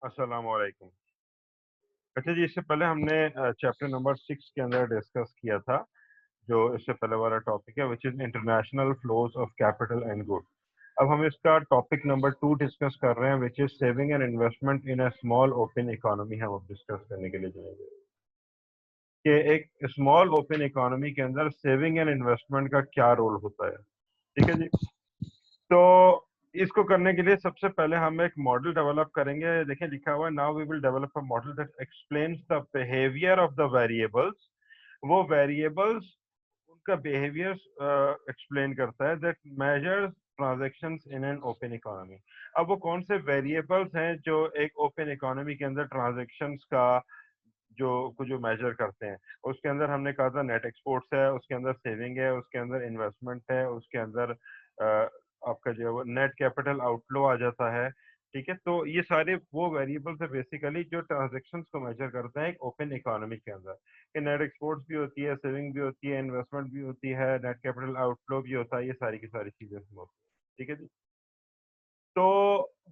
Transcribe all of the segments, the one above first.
अस्सलाम वालेकुम। अच्छा जी, इससे पहले हमने चैप्टर नंबर 6 के अंदर डिस्कस किया था, जो इससे पहले वाला टॉपिक है, which is international flows of capital and good. अब हम इसका टॉपिक नंबर 2 डिस्कस कर रहे हैं, which is saving and investment in a small open economy. हम अब डिस्कस करने के लिए जाएंगे कि एक स्मॉल ओपन इकोनॉमी के अंदर सेविंग एंड इन्वेस्टमेंट का क्या रोल होता है। ठीक है जी। तो इसको करने के लिए सबसे पहले हम एक मॉडल डेवलप करेंगे। देखिए लिखा हुआ है, now we will develop a model that explains the behaviour of the variables. वो वेरिएबल्स उनका बिहेवियर एक्सप्लेन करता है, that measures transactions in an open economy. अब वो कौन से वेरिएबल्स हैं जो एक ओपन इकोनॉमी के अंदर ट्रांजैक्शंस का जो मेजर करते हैं। उसके अंदर हमने कहा था नेट एक्सपोर्ट्स है, उसके अंदर सेविंग है, उसके अंदर इन्वेस्टमेंट है, उसके अंदर आपका जो है वो नेट कैपिटल आउटफ्लो आ जाता है। ठीक है, तो ये सारे वो वेरिएबल्स है बेसिकली जो ट्रांजेक्शन्स को मेजर करते हैं एक ओपन इकोनॉमी के अंदर। कि नेट एक्सपोर्ट्स भी होती है, सेविंग भी होती है, इन्वेस्टमेंट भी होती है, नेट कैपिटल आउटफ्लो भी होता है, ये सारी की सारी चीजें होती है। ठीक है जी। तो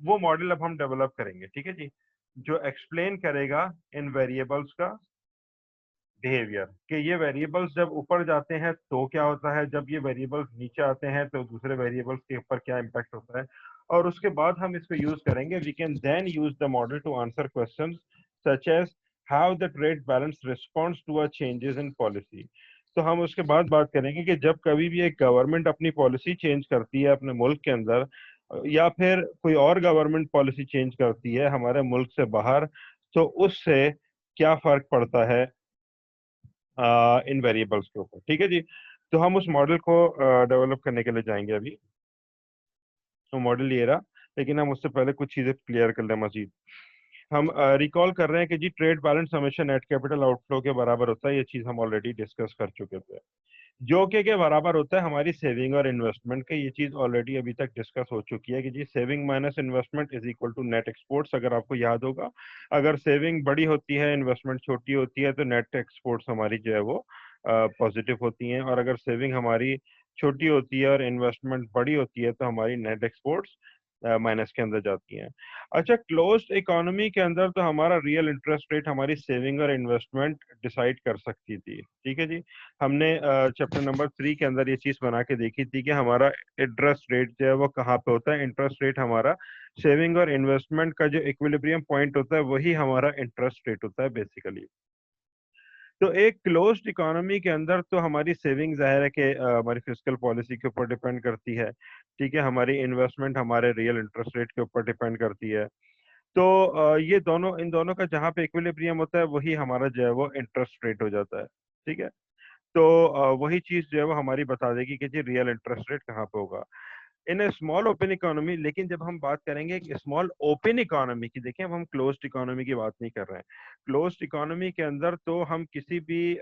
वो मॉडल अब हम डेवलप करेंगे, ठीक है जी, जो एक्सप्लेन करेगा इन वेरिएबल्स का बिहेवियर, कि ये वेरिएबल्स जब ऊपर जाते हैं तो क्या होता है, जब ये वेरिएबल्स नीचे आते हैं तो दूसरे वेरिएबल्स के ऊपर क्या इम्पैक्ट होता है। और उसके बाद हम इसको यूज करेंगे। We can then use the model to answer questions such as how the trade balance responds to a changes in policy. तो हम उसके बाद बात करेंगे कि जब कभी भी एक गवर्नमेंट अपनी पॉलिसी चेंज करती है अपने मुल्क के अंदर, या फिर कोई और गवर्नमेंट पॉलिसी चेंज करती है हमारे मुल्क से बाहर, तो उससे क्या फर्क पड़ता है इन वेरिएबल्स के ऊपर। ठीक है जी। तो हम उस मॉडल को डेवलप करने के लिए जाएंगे अभी। तो मॉडल ये रहा, लेकिन हम उससे पहले कुछ चीजें क्लियर कर लें मजीद। हम रिकॉल कर रहे हैं कि जी ट्रेड बैलेंस हमेशा नेट कैपिटल आउटफ्लो के बराबर होता है। ये चीज हम ऑलरेडी डिस्कस कर चुके थे। जो के बराबर होता है हमारी सेविंग और इन्वेस्टमेंट के। ये चीज ऑलरेडी अभी तक डिस्कस हो चुकी है कि जी saving minus investment is equal to net exports, अगर आपको याद होगा। अगर सेविंग बड़ी होती है, इन्वेस्टमेंट छोटी होती है, तो नेट एक्सपोर्ट्स हमारी जो है वो पॉजिटिव होती हैं। और अगर सेविंग हमारी छोटी होती है और इन्वेस्टमेंट बड़ी होती है तो हमारी नेट एक्सपोर्ट्स माइनस के अंदर जाती हैं। अच्छा, क्लोज्ड इकोनॉमी के अंदर तो हमारा रियल इंटरेस्ट रेट हमारी सेविंग और इन्वेस्टमेंट डिसाइड कर सकती थी। ठीक है जी। हमने चैप्टर नंबर 3 के अंदर ये चीज बना के देखी थी कि हमारा इंटरेस्ट रेट जो है वो कहाँ पे होता है। इंटरेस्ट रेट हमारा सेविंग और इन्वेस्टमेंट का जो इक्विलिब्रियम पॉइंट होता है वही हमारा इंटरेस्ट रेट होता है बेसिकली। तो एक क्लोज्ड इकोनॉमी के अंदर तो हमारी सेविंग जाहिर है कि हमारी फिस्कल पॉलिसी के ऊपर डिपेंड करती है। ठीक है, हमारी इन्वेस्टमेंट हमारे रियल इंटरेस्ट रेट के ऊपर डिपेंड करती है। तो ये दोनों, इन दोनों का जहाँ पे इक्विलिब्रियम होता है वही हमारा जो है वो इंटरेस्ट रेट हो जाता है। ठीक है। तो वही चीज जो है वो हमारी बता देगी कि जी रियल इंटरेस्ट रेट कहाँ पे होगा इन ए स्मॉल ओपन इकोनॉमी। लेकिन जब हम बात करेंगे एक स्मॉल ओपन इकोनॉमी की, देखें अब हम क्लोज्ड इकोनॉमी की बात नहीं कर रहे हैं। क्लोज्ड इकोनॉमी के अंदर तो हम किसी भी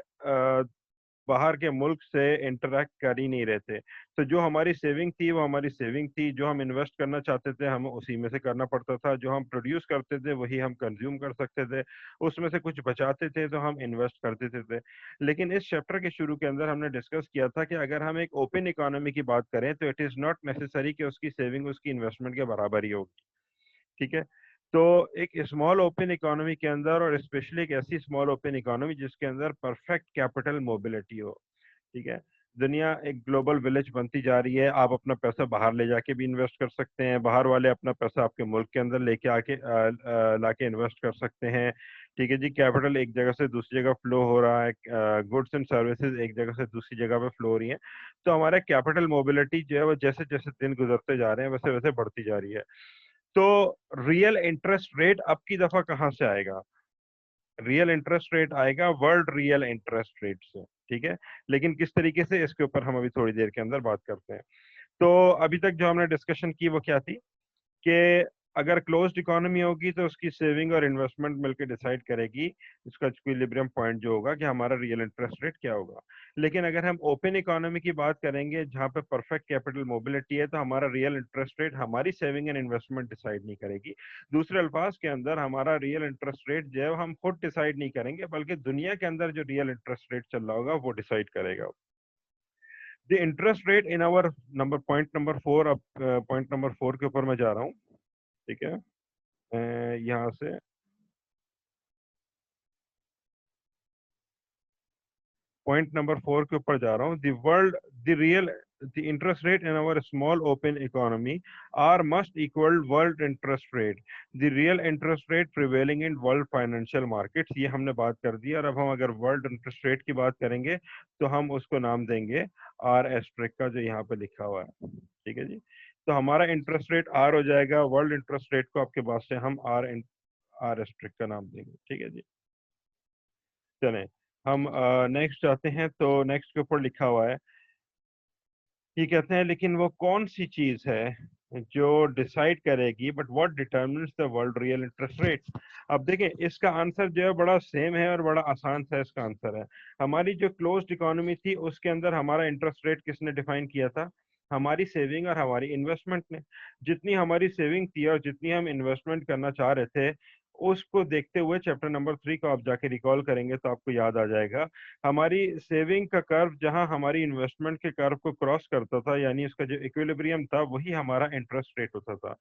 बाहर के मुल्क से इंटरेक्ट कर ही नहीं रहते। तो जो हमारी सेविंग थी वो हमारी सेविंग थी, जो हम इन्वेस्ट करना चाहते थे हमें उसी में से करना पड़ता था, जो हम प्रोड्यूस करते थे वही हम कंज्यूम कर सकते थे, उसमें से कुछ बचाते थे तो हम इन्वेस्ट कर देते थे। लेकिन इस चैप्टर के शुरू के अंदर हमने डिस्कस किया था कि अगर हम एक ओपन इकोनॉमी की बात करें तो इट इज नॉट नेसेसरी कि उसकी सेविंग उसकी इन्वेस्टमेंट के बराबर ही होगी। ठीक है। तो एक स्मॉल ओपन इकोनॉमी के अंदर, और स्पेशली एक ऐसी स्मॉल ओपन इकोनॉमी जिसके अंदर परफेक्ट कैपिटल मोबिलिटी हो। ठीक है। दुनिया एक ग्लोबल विलेज बनती जा रही है। आप अपना पैसा बाहर ले जाके भी इन्वेस्ट कर सकते हैं, बाहर वाले अपना पैसा आपके मुल्क के अंदर लेके आके लाके इन्वेस्ट कर सकते हैं। ठीक है जी। कैपिटल एक जगह से दूसरी जगह फ्लो हो रहा है, गुड्स एंड सर्विसेज एक जगह से दूसरी जगह पे फ्लो हो रही है। तो हमारा कैपिटल मोबिलिटी जो है वो जैसे जैसे दिन गुजरते जा रहे हैं वैसे वैसे बढ़ती जा रही है। तो रियल इंटरेस्ट रेट अब की दफा कहाँ से आएगा? रियल इंटरेस्ट रेट आएगा वर्ल्ड रियल इंटरेस्ट रेट से। ठीक है। लेकिन किस तरीके से, इसके ऊपर हम अभी थोड़ी देर के अंदर बात करते हैं। तो अभी तक जो हमने डिस्कशन की वो क्या थी कि अगर क्लोज्ड इकोनॉमी होगी तो उसकी सेविंग और इन्वेस्टमेंट मिलकर डिसाइड करेगी इसका इक्विलिब्रियम पॉइंट जो होगा कि हमारा रियल इंटरेस्ट रेट क्या होगा। लेकिन अगर हम ओपन इकोनॉमी की बात करेंगे जहाँ पे परफेक्ट कैपिटल मोबिलिटी है, तो हमारा रियल इंटरेस्ट रेट हमारी सेविंग एंड इन्वेस्टमेंट डिसाइड नहीं करेगी। दूसरे अल्फाज के अंदर हमारा रियल इंटरेस्ट रेट जो है हम खुद डिसाइड नहीं करेंगे, बल्कि दुनिया के अंदर जो रियल इंटरेस्ट रेट चल रहा होगा वो डिसाइड करेगा। The interest rate in our number point number 4। अब पॉइंट नंबर 4 के ऊपर मैं जा रहा हूँ। ठीक है। यहाँ से पॉइंट नंबर 4 के ऊपर जा रहा हूँ। The real the interest rate in our small open economy are must equal world interest rate, the real interest rate prevailing in world financial markets. ये हमने बात कर दी। और अब हम अगर वर्ल्ड इंटरेस्ट रेट की बात करेंगे तो हम उसको नाम देंगे आर एस्ट्रिक का, जो यहाँ पे लिखा हुआ है। ठीक है जी। तो हमारा इंटरेस्ट रेट आर हो जाएगा, वर्ल्ड इंटरेस्ट रेट को आपके पास से हम आर एस्ट्रिक का नाम देंगे। ठीक है जी। चलें, हम नेक्स्ट आते हैं। तो नेक्स्ट के ऊपर लिखा हुआ है, ये कहते हैं लेकिन वो कौन सी चीज है जो डिसाइड करेगी, but what determines the world real interest rate. अब देखें, इसका आंसर जो है बड़ा सेम है और बड़ा आसान सा इसका आंसर है। हमारी जो क्लोज्ड इकोनॉमी थी उसके अंदर हमारा इंटरेस्ट रेट किसने डिफाइन किया था? हमारी सेविंग और हमारी इन्वेस्टमेंट ने। जितनी हमारी सेविंग थी और जितनी हम इन्वेस्टमेंट करना चाह रहे थे, उसको देखते हुए चैप्टर नंबर 3 को आप जाके रिकॉल करेंगे तो आपको याद आ जाएगा। हमारी सेविंग का कर्व जहां हमारी इन्वेस्टमेंट के कर्व को क्रॉस करता था, यानी उसका जो इक्विलिब्रियम था, वही हमारा इंटरेस्ट रेट होता था।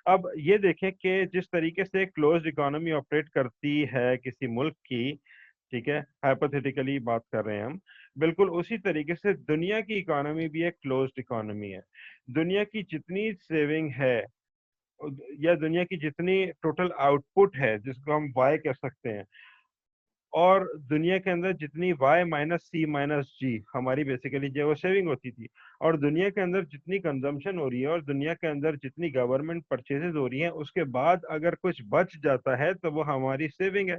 अब ये देखें कि जिस तरीके से क्लोज्ड इकोनॉमी ऑपरेट करती है किसी मुल्क की, ठीक है, हाइपोथेटिकली बात कर रहे हैं हम, बिल्कुल उसी तरीके से दुनिया की इकोनॉमी भी एक क्लोज्ड इकोनॉमी है। दुनिया की जितनी सेविंग है या दुनिया की जितनी टोटल आउटपुट है, जिसको हम वाई कह सकते हैं, और दुनिया के अंदर जितनी y माइनस सी माइनस जी हमारी बेसिकली जो वो सेविंग होती थी, और दुनिया के अंदर जितनी कंजम्पशन हो रही है और दुनिया के अंदर जितनी गवर्नमेंट परचेजेस हो रही हैं, उसके बाद अगर कुछ बच जाता है तो वो हमारी सेविंग है।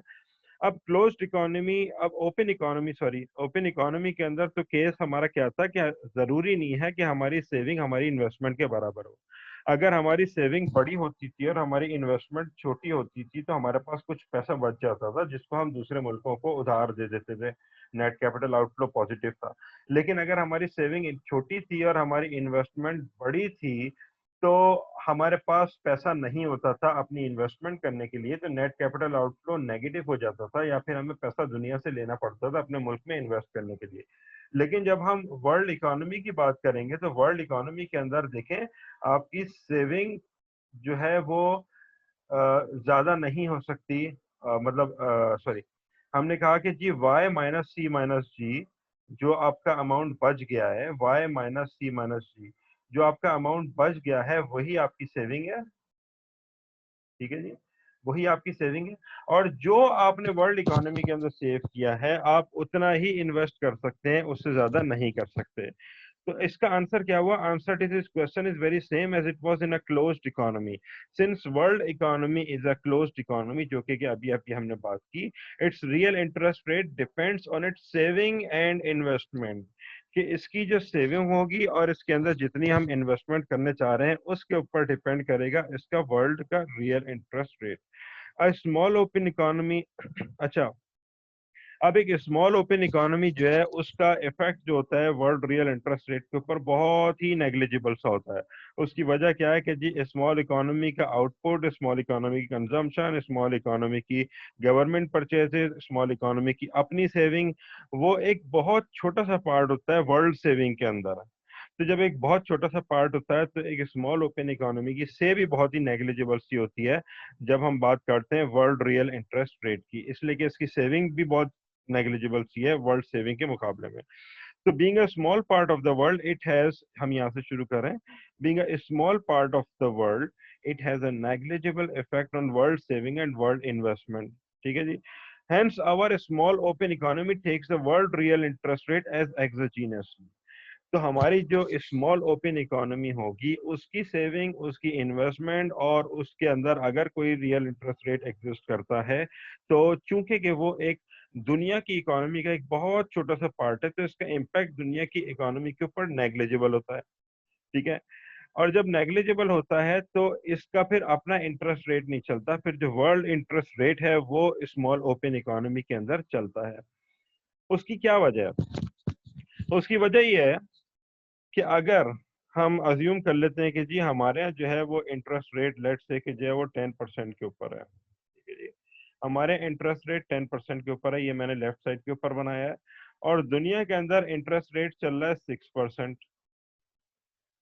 अब क्लोज्ड इकोनॉमी, अब open economy, sorry, open economy के अंदर तो केस हमारा क्या था कि जरूरी नहीं है कि हमारी सेविंग हमारी इन्वेस्टमेंट के बराबर हो। अगर हमारी सेविंग बड़ी होती थी और हमारी इन्वेस्टमेंट छोटी होती थी तो हमारे पास कुछ पैसा बच जाता था जिसको हम दूसरे मुल्कों को उधार दे देते थे। नेट कैपिटल आउटफ्लो पॉजिटिव था। लेकिन अगर हमारी सेविंग छोटी थी और हमारी इन्वेस्टमेंट बड़ी थी, तो हमारे पास पैसा नहीं होता था अपनी इन्वेस्टमेंट करने के लिए, तो नेट कैपिटल आउटफ्लो नेगेटिव हो जाता था, या फिर हमें पैसा दुनिया से लेना पड़ता था अपने मुल्क में इन्वेस्ट करने के लिए। लेकिन जब हम वर्ल्ड इकोनॉमी की बात करेंगे तो वर्ल्ड इकोनॉमी के अंदर देखें, आपकी सेविंग जो है वो ज्यादा नहीं हो सकती। मतलब सॉरी, हमने कहा कि जी y माइनस सी माइनस जी, जो आपका अमाउंट बच गया है, y माइनस सी माइनस जी, जो आपका अमाउंट बच गया है वही आपकी सेविंग है। ठीक है जी, वही आपकी सेविंग है। और जो आपने वर्ल्ड इकोनॉमी के अंदर सेव किया है, आप उतना ही इन्वेस्ट कर सकते हैं, उससे ज्यादा नहीं कर सकते। तो इसका आंसर क्या हुआ? Answer to this question is very same as it was in a closed economy. Since world economy is a closed economy, जो कि अभी अभी हमने बात की, its real interest rate depends on its saving and investment, कि इसकी जो सेविंग होगी और इसके अंदर जितनी हम इन्वेस्टमेंट करने चाह रहे हैं उसके ऊपर डिपेंड करेगा इसका वर्ल्ड का रियल इंटरेस्ट रेट। अ स्मॉल ओपन इकोनॉमी अच्छा, अब एक स्मॉल ओपन इकोनॉमी जो है उसका इफेक्ट जो होता है वर्ल्ड रियल इंटरेस्ट रेट के ऊपर बहुत ही नेग्लिजिबल सा होता है। उसकी वजह क्या है कि जी स्मॉल इकोनॉमी का आउटपुट, स्मॉल इकोनॉमी की कंजम्पशन, स्मॉल इकोनॉमी की गवर्नमेंट परचेजेस, स्मॉल इकोनॉमी की अपनी सेविंग, वो एक बहुत छोटा सा पार्ट होता है वर्ल्ड सेविंग के अंदर। तो जब एक बहुत छोटा सा पार्ट होता है तो एक स्मॉल ओपन इकोनॉमी की से भी बहुत ही नेग्लिजिबल सी होती है जब हम बात करते हैं वर्ल्ड रियल इंटरेस्ट रेट की, इसलिए कि इसकी सेविंग भी बहुत नेग्लिजिबल सी है वर्ल्ड सेविंग के मुकाबले में। तो being a small part of the world it has, हम यहाँ से शुरू करें, being a small part of the world it has a negligible effect on world saving and world investment. ठीक है जी। Hence, our small open economy takes the world real interest rate as exogenous. तो हमारी जो small open economy होगी उसकी saving, उसकी investment और उसके अंदर अगर कोई रियल इंटरेस्ट रेट एग्जिस्ट करता है, तो चूंकि कि वो एक दुनिया की इकोनॉमी का एक बहुत छोटा सा पार्ट है, तो इसका इम्पैक्ट दुनिया की इकोनॉमी के ऊपर नेग्लिजिबल होता है। ठीक है। और जब नेग्लिजिबल होता है तो इसका फिर अपना इंटरेस्ट रेट नहीं चलता, फिर जो वर्ल्ड इंटरेस्ट रेट है वो स्मॉल ओपन इकोनॉमी के अंदर चलता है। उसकी क्या वजह है? उसकी वजह ये है कि अगर हम अज्यूम कर लेते हैं कि जी हमारे यहाँ जो है वो इंटरेस्ट रेट लेट से कि जो है वो 10% के ऊपर है। ठीक है जी। हमारे इंटरेस्ट रेट 10% के ऊपर है, ये मैंने लेफ्ट साइड के ऊपर बनाया है। और दुनिया के अंदर इंटरेस्ट रेट चल रहा है 6%।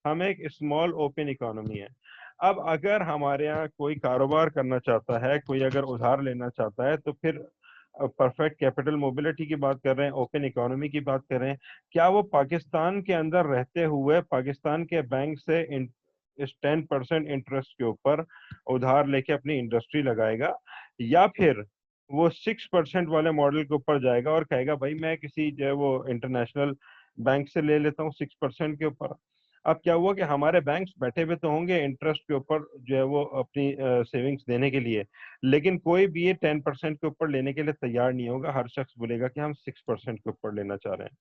हम एक स्मॉल ओपन इकोनॉमी है। अब अगर हमारे यहाँ कोई कारोबार करना चाहता है, कोई अगर उधार लेना चाहता है, तो फिर परफेक्ट कैपिटल मोबिलिटी की बात कर रहे हैं, ओपन इकोनॉमी की बात कर रहे हैं, क्या वो पाकिस्तान के अंदर रहते हुए पाकिस्तान के बैंक से इस 10% इंटरेस्ट के ऊपर उधार लेके अपनी इंडस्ट्री लगाएगा, या फिर वो 6% वाले मॉडल के ऊपर जाएगा और कहेगा भाई मैं किसी जो है वो इंटरनेशनल बैंक से ले लेता हूँ 6% के ऊपर। अब क्या हुआ कि हमारे बैंक्स बैठे हुए तो होंगे इंटरेस्ट के ऊपर जो है वो अपनी सेविंग्स देने के लिए, लेकिन कोई भी ये 10% के ऊपर लेने के लिए तैयार नहीं होगा। हर शख्स बोलेगा कि हम 6% के ऊपर लेना चाह रहे हैं।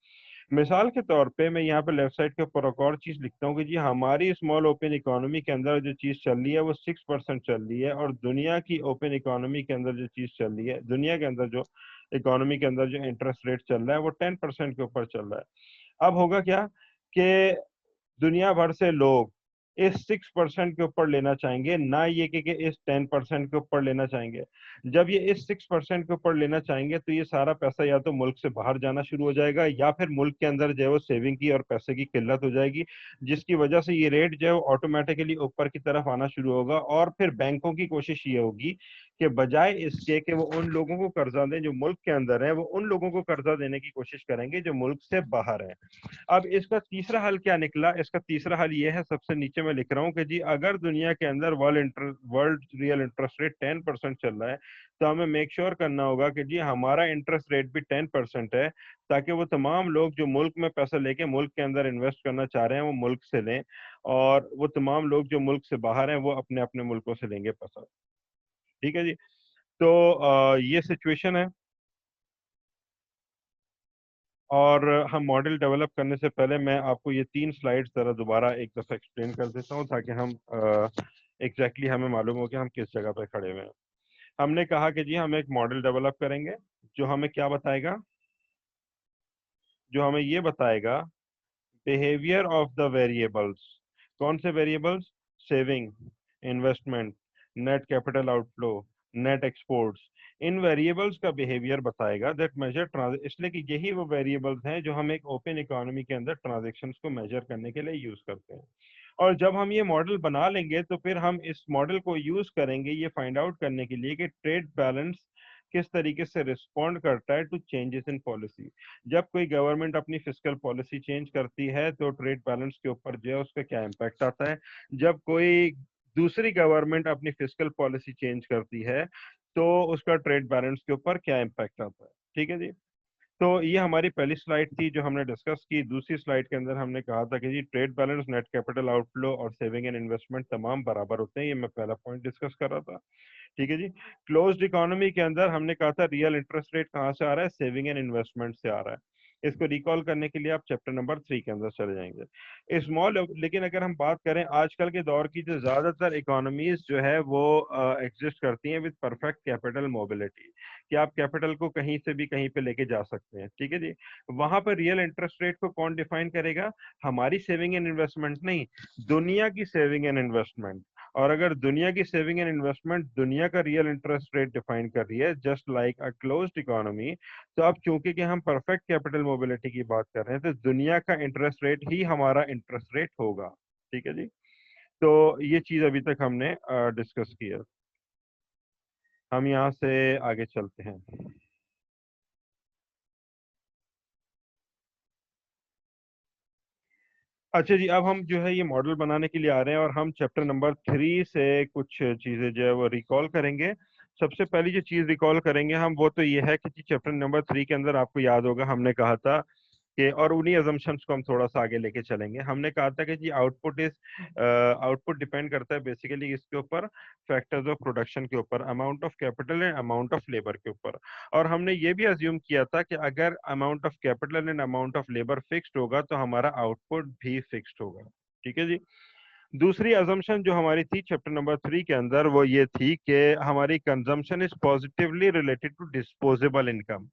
मिसाल के तौर पे मैं यहाँ पे लेफ्ट साइड के ऊपर एक और चीज लिखता हूँ कि जी हमारी स्मॉल ओपन इकोनॉमी के अंदर जो चीज चल रही है वो 6% चल रही है, और दुनिया की ओपन इकोनॉमी के अंदर जो चीज चल रही है, दुनिया के अंदर जो इकोनॉमी के अंदर जो इंटरेस्ट रेट चल रहा है वो 10% के ऊपर चल रहा है। अब होगा क्या कि दुनिया भर से लोग इस 6% के ऊपर लेना चाहेंगे, ना ये कि इस 10% के ऊपर लेना चाहेंगे। जब ये इस 6% के ऊपर लेना चाहेंगे तो ये सारा पैसा या तो मुल्क से बाहर जाना शुरू हो जाएगा, या फिर मुल्क के अंदर जो है वो सेविंग की और पैसे की किल्लत हो जाएगी, जिसकी वजह से ये रेट जो है वो ऑटोमेटिकली ऊपर की तरफ आना शुरू होगा। और फिर बैंकों की कोशिश ये होगी कि बजाय इसके कि वो उन लोगों को कर्जा दें जो मुल्क के अंदर है, वो उन लोगों को कर्जा देने की कोशिश करेंगे जो मुल्क से बाहर है। अब इसका तीसरा हल क्या निकला? इसका तीसरा हल ये है, सबसे नीचे मैं लिख रहा हूँ कि जी अगर दुनिया के अंदर वर्ल्ड रियल इंटरेस्ट रेट 10% चल रहा है, तो हमें मेक श्योर करना होगा कि जी हमारा इंटरेस्ट रेट भी 10% है, ताकि वो तमाम लोग जो मुल्क में पैसा लेके मुल्क के अंदर इन्वेस्ट करना चाह रहे हैं वो मुल्क से लें, और वो तमाम लोग जो मुल्क से बाहर हैं वो अपने अपने मुल्कों से लेंगे पैसा। ठीक है जी। तो ये सिचुएशन है। और हम मॉडल डेवलप करने से पहले मैं आपको ये 3 स्लाइड्स जरा दोबारा एक दफा एक्सप्लेन कर देता हूँ, ताकि हम एग्जैक्टली हमें मालूम हो कि हम किस जगह पे खड़े हुए हैं। हमने कहा कि जी हम एक मॉडल डेवलप करेंगे जो हमें क्या बताएगा, जो हमें ये बताएगा बिहेवियर ऑफ द वेरिएबल्स। कौन से variables? Saving, investment, net capital outflow, net exports. इन वेरिएबल्स का बिहेवियर बताएगा दैट मेजर इसलिए कि यही वो वेरिएबल्स हैं जो हम एक ओपन इकोनॉमी के अंदर ट्रांजेक्शन्स को मेजर करने के लिए यूज करते हैं। और जब हम ये मॉडल बना लेंगे तो फिर हम इस मॉडल को यूज करेंगे ये फाइंड आउट करने के लिए कि ट्रेड बैलेंस किस तरीके से रिस्पॉन्ड करता है टू चेंजेस इन पॉलिसी। जब कोई गवर्नमेंट अपनी फिस्कल पॉलिसी चेंज करती है तो ट्रेड बैलेंस के ऊपर जो है उसका क्या इम्पैक्ट आता है। जब कोई दूसरी गवर्नमेंट अपनी फिस्कल पॉलिसी चेंज करती है तो उसका ट्रेड बैलेंस के ऊपर क्या इम्पैक्ट आता है। ठीक है जी। तो ये हमारी पहली स्लाइड थी जो हमने डिस्कस की। दूसरी स्लाइड के अंदर हमने कहा था कि जी trade balance, net capital outflow और सेविंग एंड इन्वेस्टमेंट तमाम बराबर होते हैं। ये मैं पहला पॉइंट डिस्कस कर रहा था। ठीक है जी। क्लोज्ड इकोनॉमी के अंदर हमने कहा था रियल इंटरेस्ट रेट कहाँ से आ रहा है? सेविंग एंड इन्वेस्टमेंट से आ रहा है। इसको रिकॉल करने के लिए आप चैप्टर नंबर 3 के अंदर चले जाएंगे स्मॉल। लेकिन अगर हम बात करें आजकल के दौर की, जो ज्यादातर इकोनॉमीज जो है वो एग्जिस्ट करती हैं विद परफेक्ट कैपिटल मोबिलिटी, कि आप कैपिटल को कहीं से भी कहीं पे लेके जा सकते हैं। ठीक है जी। वहां पर रियल इंटरेस्ट रेट को कौन डिफाइन करेगा? हमारी सेविंग एंड इन्वेस्टमेंट नहीं, दुनिया की सेविंग एंड इन्वेस्टमेंट। और अगर दुनिया की सेविंग एंड इन्वेस्टमेंट दुनिया का रियल इंटरेस्ट रेट डिफाइन कर रही है जस्ट लाइक अ क्लोज्ड इकोनॉमी, तो अब चूंकि कि हम परफेक्ट कैपिटल मोबिलिटी की बात कर रहे हैं तो दुनिया का इंटरेस्ट रेट ही हमारा इंटरेस्ट रेट होगा। ठीक है जी। तो ये चीज अभी तक हमने डिस्कस की है। हम यहाँ से आगे चलते हैं। अच्छा जी, अब हम जो है ये मॉडल बनाने के लिए आ रहे हैं और हम चैप्टर नंबर 3 से कुछ चीजें जो है वो रिकॉल करेंगे। सबसे पहली जो चीज रिकॉल करेंगे हम वो तो ये है कि जी चैप्टर नंबर 3 के अंदर आपको याद होगा हमने कहा था कि, और उन्हीं अजम्पशंस को हम थोड़ा सा आगे लेके चलेंगे, हमने कहा था कि जी आउटपुट डिपेंड करता है बेसिकली इसके ऊपर, फैक्टर्स ऑफ प्रोडक्शन के ऊपर, amount of capital and amount of labour के ऊपर। और हमने ये भी अज्यूम किया था कि अगर amount of capital and amount of labour fixed होगा तो हमारा आउटपुट भी फिक्स्ड होगा। ठीक है जी। दूसरी अजम्पशन जो हमारी थी चैप्टर नंबर 3 के अंदर वो ये थी कि हमारी consumption is positively related to disposable income.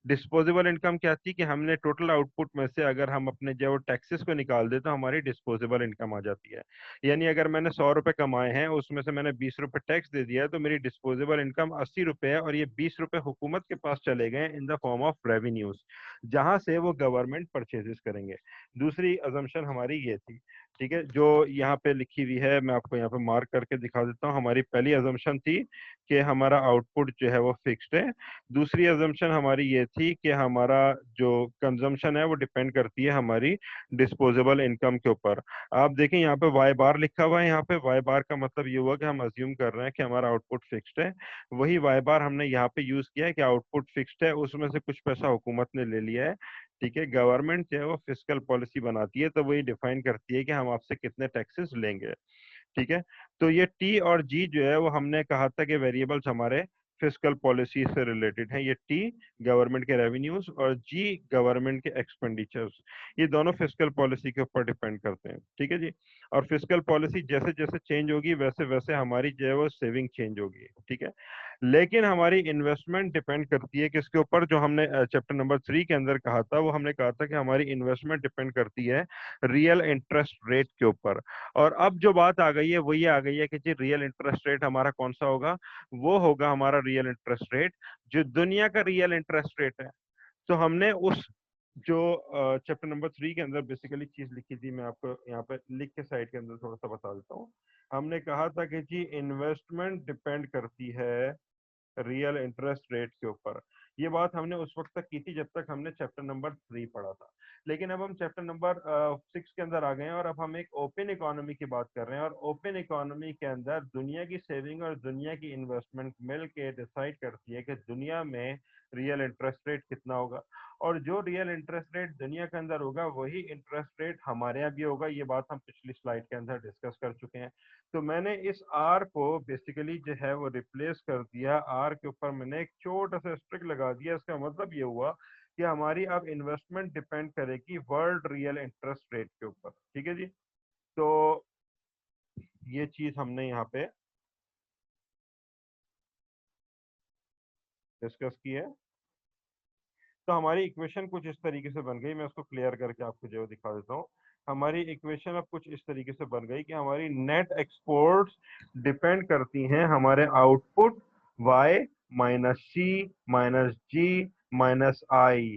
Disposable income क्या थी कि हमने टोटल आउटपुट में से अगर हम अपने जो टैक्सेस को निकाल दे तो हमारी डिस्पोजेबल इनकम आ जाती है। यानी अगर मैंने 100 रुपए कमाए हैं उसमें से मैंने 20 रुपए टैक्स दे दिया है तो मेरी डिस्पोजेबल इनकम 80 रुपए है, और ये 20 रुपए हुकूमत के पास चले गए in the form of revenues, जहां से वो गवर्नमेंट परचेजेस करेंगे। दूसरी अजम्पशन हमारी ये थी। ठीक है, जो यहाँ पे लिखी हुई है मैं आपको यहाँ पे मार्क करके दिखा देता हूँ। हमारी पहली अजम्पशन थी कि हमारा आउटपुट जो है वो फिक्स्ड है। दूसरी अजम्पशन हमारी ये थी कि हमारा जो कंजम्पशन है वो डिपेंड करती है हमारी डिस्पोजेबल इनकम के ऊपर। आप देखें यहाँ पे वाई बार लिखा हुआ है, यहाँ पे वाई बार का मतलब ये हुआ कि हम अज्यूम कर रहे हैं कि हमारा आउटपुट फिक्स्ड है। वही वाई बार हमने यहाँ पे यूज किया है कि आउटपुट फिक्स्ड है, उसमें से कुछ पैसा हुकूमत ने ले लिया है। ठीक है, गवर्नमेंट जो है वो फिस्कल पॉलिसी बनाती है, तो वही डिफाइन करती है कि हम आपसे कितने टैक्सेस लेंगे। ठीक है, तो ये टी और जी जो है वो हमने कहा था कि वेरिएबल्स हमारे फिस्कल पॉलिसी से रिलेटेड हैं। ये टी गवर्नमेंट के रेवेन्यूज और जी गवर्नमेंट के एक्सपेंडिचर्स, ये दोनों फिस्कल पॉलिसी के ऊपर डिपेंड करते हैं। ठीक है जी, और फिस्कल पॉलिसी जैसे जैसे चेंज होगी वैसे वैसे हमारी जो है वो सेविंग चेंज होगी। ठीक है, लेकिन हमारी इन्वेस्टमेंट डिपेंड करती है किसके ऊपर, जो हमने चैप्टर नंबर 3 के अंदर कहा था, वो हमने कहा था कि हमारी इन्वेस्टमेंट डिपेंड करती है रियल इंटरेस्ट रेट के ऊपर। और अब जो बात आ गई है वो ये आ गई है कि जी रियल इंटरेस्ट रेट हमारा कौन सा होगा, वो होगा हमारा रियल इंटरेस्ट रेट जो दुनिया का रियल इंटरेस्ट रेट है। तो हमने उस जो चैप्टर नंबर 3 के अंदर बेसिकली चीज लिखी थी, मैं आपको यहाँ पे लिख के साइड के अंदर थोड़ा सा बता देता हूँ। हमने कहा था कि जी इन्वेस्टमेंट डिपेंड करती है रियल इंटरेस्ट रेट के ऊपर। ये बात हमने उस वक्त तक की थी जब तक हमने चैप्टर नंबर 3 पढ़ा था। लेकिन अब हम चैप्टर नंबर 6 के अंदर आ गए हैं और अब हम एक ओपन इकोनॉमी की बात कर रहे हैं। और ओपन इकोनॉमी के अंदर दुनिया की सेविंग और दुनिया की इन्वेस्टमेंट मिल के डिसाइड करती है कि दुनिया में रियल इंटरेस्ट रेट कितना होगा। और जो रियल इंटरेस्ट रेट दुनिया के अंदर होगा वही इंटरेस्ट रेट हमारे यहाँ भी होगा। ये बात हम पिछली स्लाइड के अंदर डिस्कस कर चुके हैं। तो मैंने इस आर को बेसिकली जो है वो रिप्लेस कर दिया, आर के ऊपर मैंने एक छोटा सा स्ट्रिक लगा दिया। इसका मतलब ये हुआ कि हमारी अब इन्वेस्टमेंट डिपेंड करेगी वर्ल्ड रियल इंटरेस्ट रेट के ऊपर। ठीक है जी, तो ये चीज हमने यहाँ पे डिस्कस की है। तो हमारी इक्वेशन कुछ इस तरीके से बन गई, मैं उसको क्लियर करके आपको जो दिखा देता हूँ। हमारी इक्वेशन अब कुछ इस तरीके से बन गई कि हमारी नेट एक्सपोर्ट्स डिपेंड करती हैं हमारे output y minus C minus G minus I.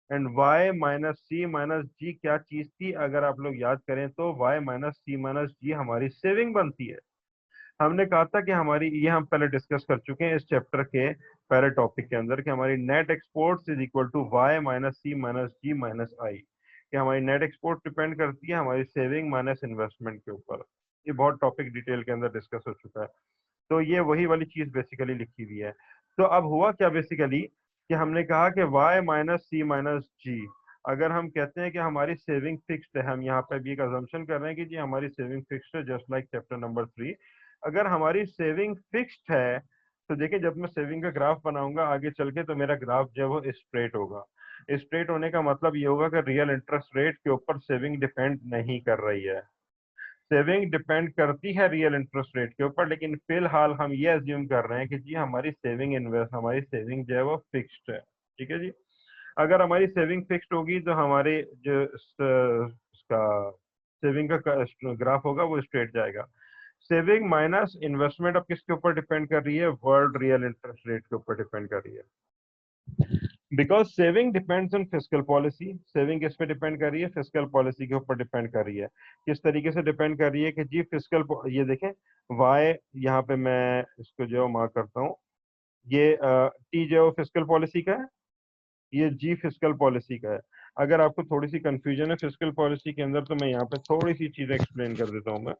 And y minus C minus G क्या चीज थी, अगर आप लोग याद करें तो y माइनस सी माइनस जी हमारी सेविंग बनती है। हमने कहा था कि हमारी, ये हम पहले डिस्कस कर चुके हैं इस चैप्टर के पहले टॉपिक के अंदर, कि हमारी net export is equal to Y minus C minus G minus I, कि हमारी नेट एक्सपोर्ट डिपेंड करती है हमारी सेविंग माइनस इन्वेस्टमेंट के ऊपर। ये बहुत टॉपिक डिटेल के अंदर डिस्कस हो चुका है। तो ये वही वाली चीज बेसिकली लिखी हुई है। तो अब हुआ क्या बेसिकली कि हमने कहा कि y माइनस सी माइनस जी, अगर हम कहते हैं कि हमारी सेविंग फिक्स्ड है, हम यहाँ पे भी एक अजम्पशन कर रहे हैं कि जी हमारी सेविंग फिक्स्ड है जस्ट लाइक चैप्टर नंबर 3। अगर हमारी सेविंग फिक्स्ड है तो देखिए जब मैं सेविंग का ग्राफ बनाऊंगा आगे चल के तो मेरा ग्राफ जो है वो स्ट्रेट होगा। स्ट्रेट होने का मतलब ये होगा कि रियल इंटरेस्ट रेट के ऊपर सेविंग डिपेंड नहीं कर रही है। सेविंग डिपेंड करती है रियल इंटरेस्ट रेट के ऊपर, लेकिन फिलहाल हम ये अज्यूम कर रहे हैं कि जी हमारी सेविंग इन्वेस्ट, हमारी सेविंग जो है वो फिक्स्ड है। ठीक है जी, अगर हमारी सेविंग फिक्स्ड होगी तो हमारे जो इसका सेविंग का ग्राफ होगा वो स्ट्रेट जाएगा। सेविंग माइनस इन्वेस्टमेंट अब किसके ऊपर डिपेंड कर रही है, वर्ल्ड रियल इंटरेस्ट रेट के ऊपर डिपेंड कर रही है। Because saving depends on fiscal policy, saving किस पे डिपेंड कर रही है, फिस्कल पॉलिसी के ऊपर डिपेंड कर रही है। किस तरीके से डिपेंड कर रही है कि जी फिस्कल, ये देखें वाई, यहाँ पे मैं इसको जो मार्क करता हूँ, ये टी जो फिस्कल पॉलिसी का है, ये जी फिस्कल पॉलिसी का है। अगर आपको थोड़ी सी कंफ्यूजन है फिस्कल पॉलिसी के अंदर तो मैं यहाँ पे थोड़ी सी चीजें एक्सप्लेन कर देता हूँ मैं।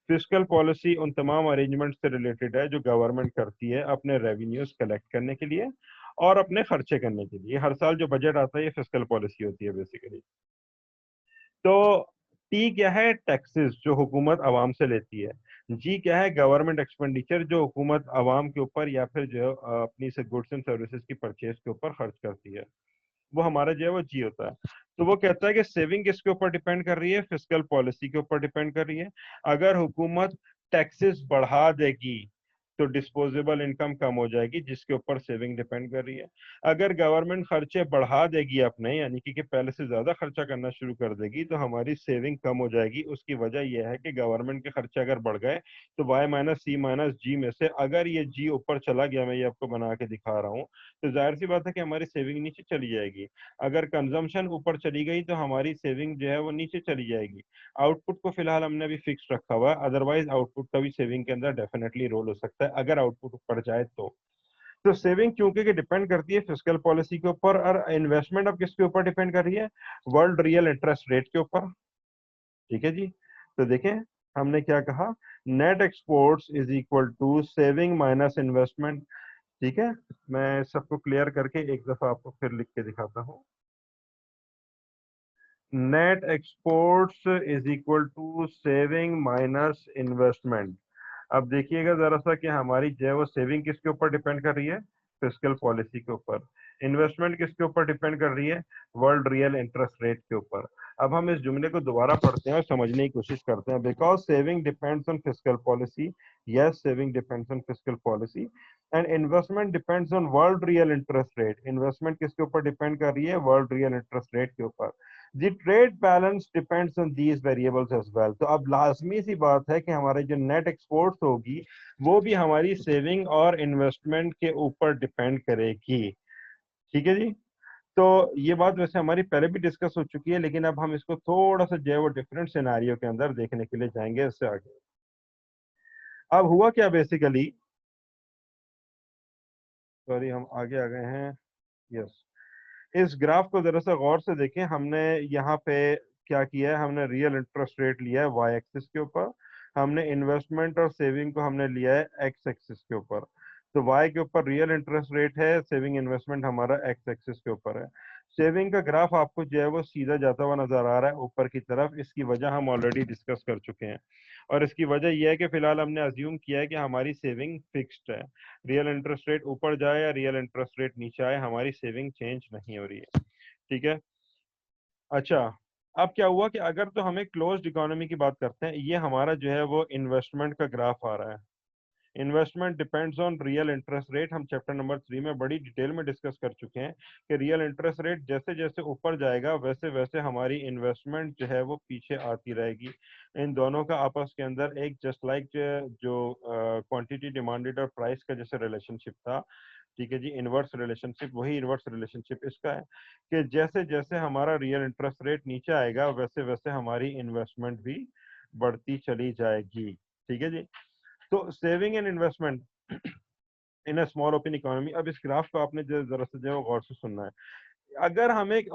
फिस्कल पॉलिसी उन तमाम अरेंजमेंट से रिलेटेड है जो गवर्नमेंट करती है अपने रेवेन्यूज कलेक्ट करने के लिए और अपने खर्चे करने के लिए। हर साल जो बजट आता है ये फिस्कल पॉलिसी होती है बेसिकली। तो टी क्या है, टैक्सेस जो हुकूमत आवाम से लेती है। जी क्या है, गवर्नमेंट एक्सपेंडिचर जो हुकूमत आवाम के ऊपर या फिर जो अपनी से गुड्स एंड सर्विसेज की परचेज के ऊपर खर्च करती है, वो हमारा जो है वो जी होता है। तो वो कहता है कि सेविंग किसके ऊपर डिपेंड कर रही है, फिस्कल पॉलिसी के ऊपर डिपेंड कर रही है। अगर हुकूमत टैक्सेस बढ़ा देगी तो डिस्पोजेबल इनकम कम हो जाएगी, जिसके ऊपर सेविंग डिपेंड कर रही है। अगर गवर्नमेंट खर्चे बढ़ा देगी अपने, यानी कि पहले से ज्यादा खर्चा करना शुरू कर देगी, तो हमारी सेविंग कम हो जाएगी। उसकी वजह यह है कि गवर्नमेंट के खर्चे अगर बढ़ गए तो वाई माइनस सी माइनस जी में से अगर ये जी ऊपर चला गया, मैं ये आपको बना के दिखा रहा हूँ, तो जाहिर सी बात है कि हमारी सेविंग नीचे चली जाएगी। अगर कंजम्पशन ऊपर चली गई तो हमारी सेविंग जो है वो नीचे चली जाएगी। आउटपुट को फिलहाल हमने अभी फिक्स रखा हुआ है, अदरवाइज आउटपुट का भी सेविंग के अंदर डेफिनेटली रोल हो सकता है अगर आउटपुट ऊपर जाए तो सेविंग क्योंकि कि डिपेंड करती है फिस्कल पॉलिसी के ऊपर, और इन्वेस्टमेंट अब किसके ऊपर डिपेंड कर रही है? वर्ल्ड रियल इंटरेस्ट रेट के ऊपर। ठीक है जी। तो देखें, हमने क्या कहा, net exports is equal to saving minus investment. ठीक है, मैं सबको क्लियर करके एक दफा आपको फिर लिख के दिखाता हूँ। Net exports is equal to saving minus investment. अब देखिएगा जरा सा कि हमारी जो है वो सेविंग किसके ऊपर डिपेंड कर रही है? फिस्कल पॉलिसी के ऊपर। इन्वेस्टमेंट किसके ऊपर डिपेंड कर रही है? वर्ल्ड रियल इंटरेस्ट रेट के ऊपर। अब हम इस जुमले को दोबारा पढ़ते हैं और समझने की कोशिश करते हैं। Because saving depends on fiscal policy, yes saving depends on fiscal policy, and investment depends on world real interest rate. Investment किसके ऊपर डिपेंड कर रही है? वर्ल्ड रियल इंटरेस्ट रेट के ऊपर। The trade balance depends on these variables as well। तो अब लाजमी सी बात है कि हमारे जो नेट एक्सपोर्ट्स होगी वो भी हमारी सेविंग और इन्वेस्टमेंट के ऊपर डिपेंड करेगी। ठीक है जी। तो ये बात वैसे हमारी पहले भी डिस्कस हो चुकी है, लेकिन अब हम इसको थोड़ा सा जो है वो डिफरेंट सिनेरियो के अंदर देखने के लिए जाएंगे इससे आगे। अब हुआ क्या बेसिकली, सॉरी हम आगे आ गए हैं, यस। इस ग्राफ को जरा सा गौर से देखें। हमने यहाँ पे क्या किया है, हमने रियल इंटरेस्ट रेट लिया है वाई एक्सिस के ऊपर, हमने इन्वेस्टमेंट और सेविंग को हमने लिया है एक्स एक्सिस के ऊपर। तो वाई के ऊपर रियल इंटरेस्ट रेट है, सेविंग इन्वेस्टमेंट हमारा एक्स एक्सिस के ऊपर है। सेविंग का ग्राफ आपको जो है वो सीधा जाता हुआ नजर आ रहा है ऊपर की तरफ। इसकी वजह हम ऑलरेडी डिस्कस कर चुके हैं, और इसकी वजह यह है कि फिलहाल हमने अज्यूम किया है कि हमारी सेविंग फिक्स्ड है। रियल इंटरेस्ट रेट ऊपर जाए या रियल इंटरेस्ट रेट नीचे आए, हमारी सेविंग चेंज नहीं हो रही है। ठीक है। अच्छा, अब क्या हुआ कि अगर तो हमें क्लोज्ड इकोनॉमी की बात करते हैं, ये हमारा जो है वो इन्वेस्टमेंट का ग्राफ आ रहा है। Investment depends on real interest rate. हम चैप्टर नंबर 3 में बड़ी डिटेल में डिस्कस कर चुके हैं कि रियल इंटरेस्ट रेट जैसे जैसे ऊपर जाएगा वैसे वैसे हमारी इन्वेस्टमेंट जो है वो पीछे आती रहेगी। इन दोनों का आपस के अंदर एक जस्ट लाइक जो क्वांटिटी डिमांडेड और प्राइस का जैसे रिलेशनशिप था, ठीक है जी, इनवर्स रिलेशनशिप, वही इनवर्स रिलेशनशिप इसका है कि जैसे जैसे हमारा रियल इंटरेस्ट रेट नीचे आएगा वैसे वैसे हमारी इन्वेस्टमेंट भी बढ़ती चली जाएगी। ठीक है जी। तो saving and investment in a small open economy. अब इस ग्राफ को आपने जरा से जो है गौर से सुनना है। अगर हम एक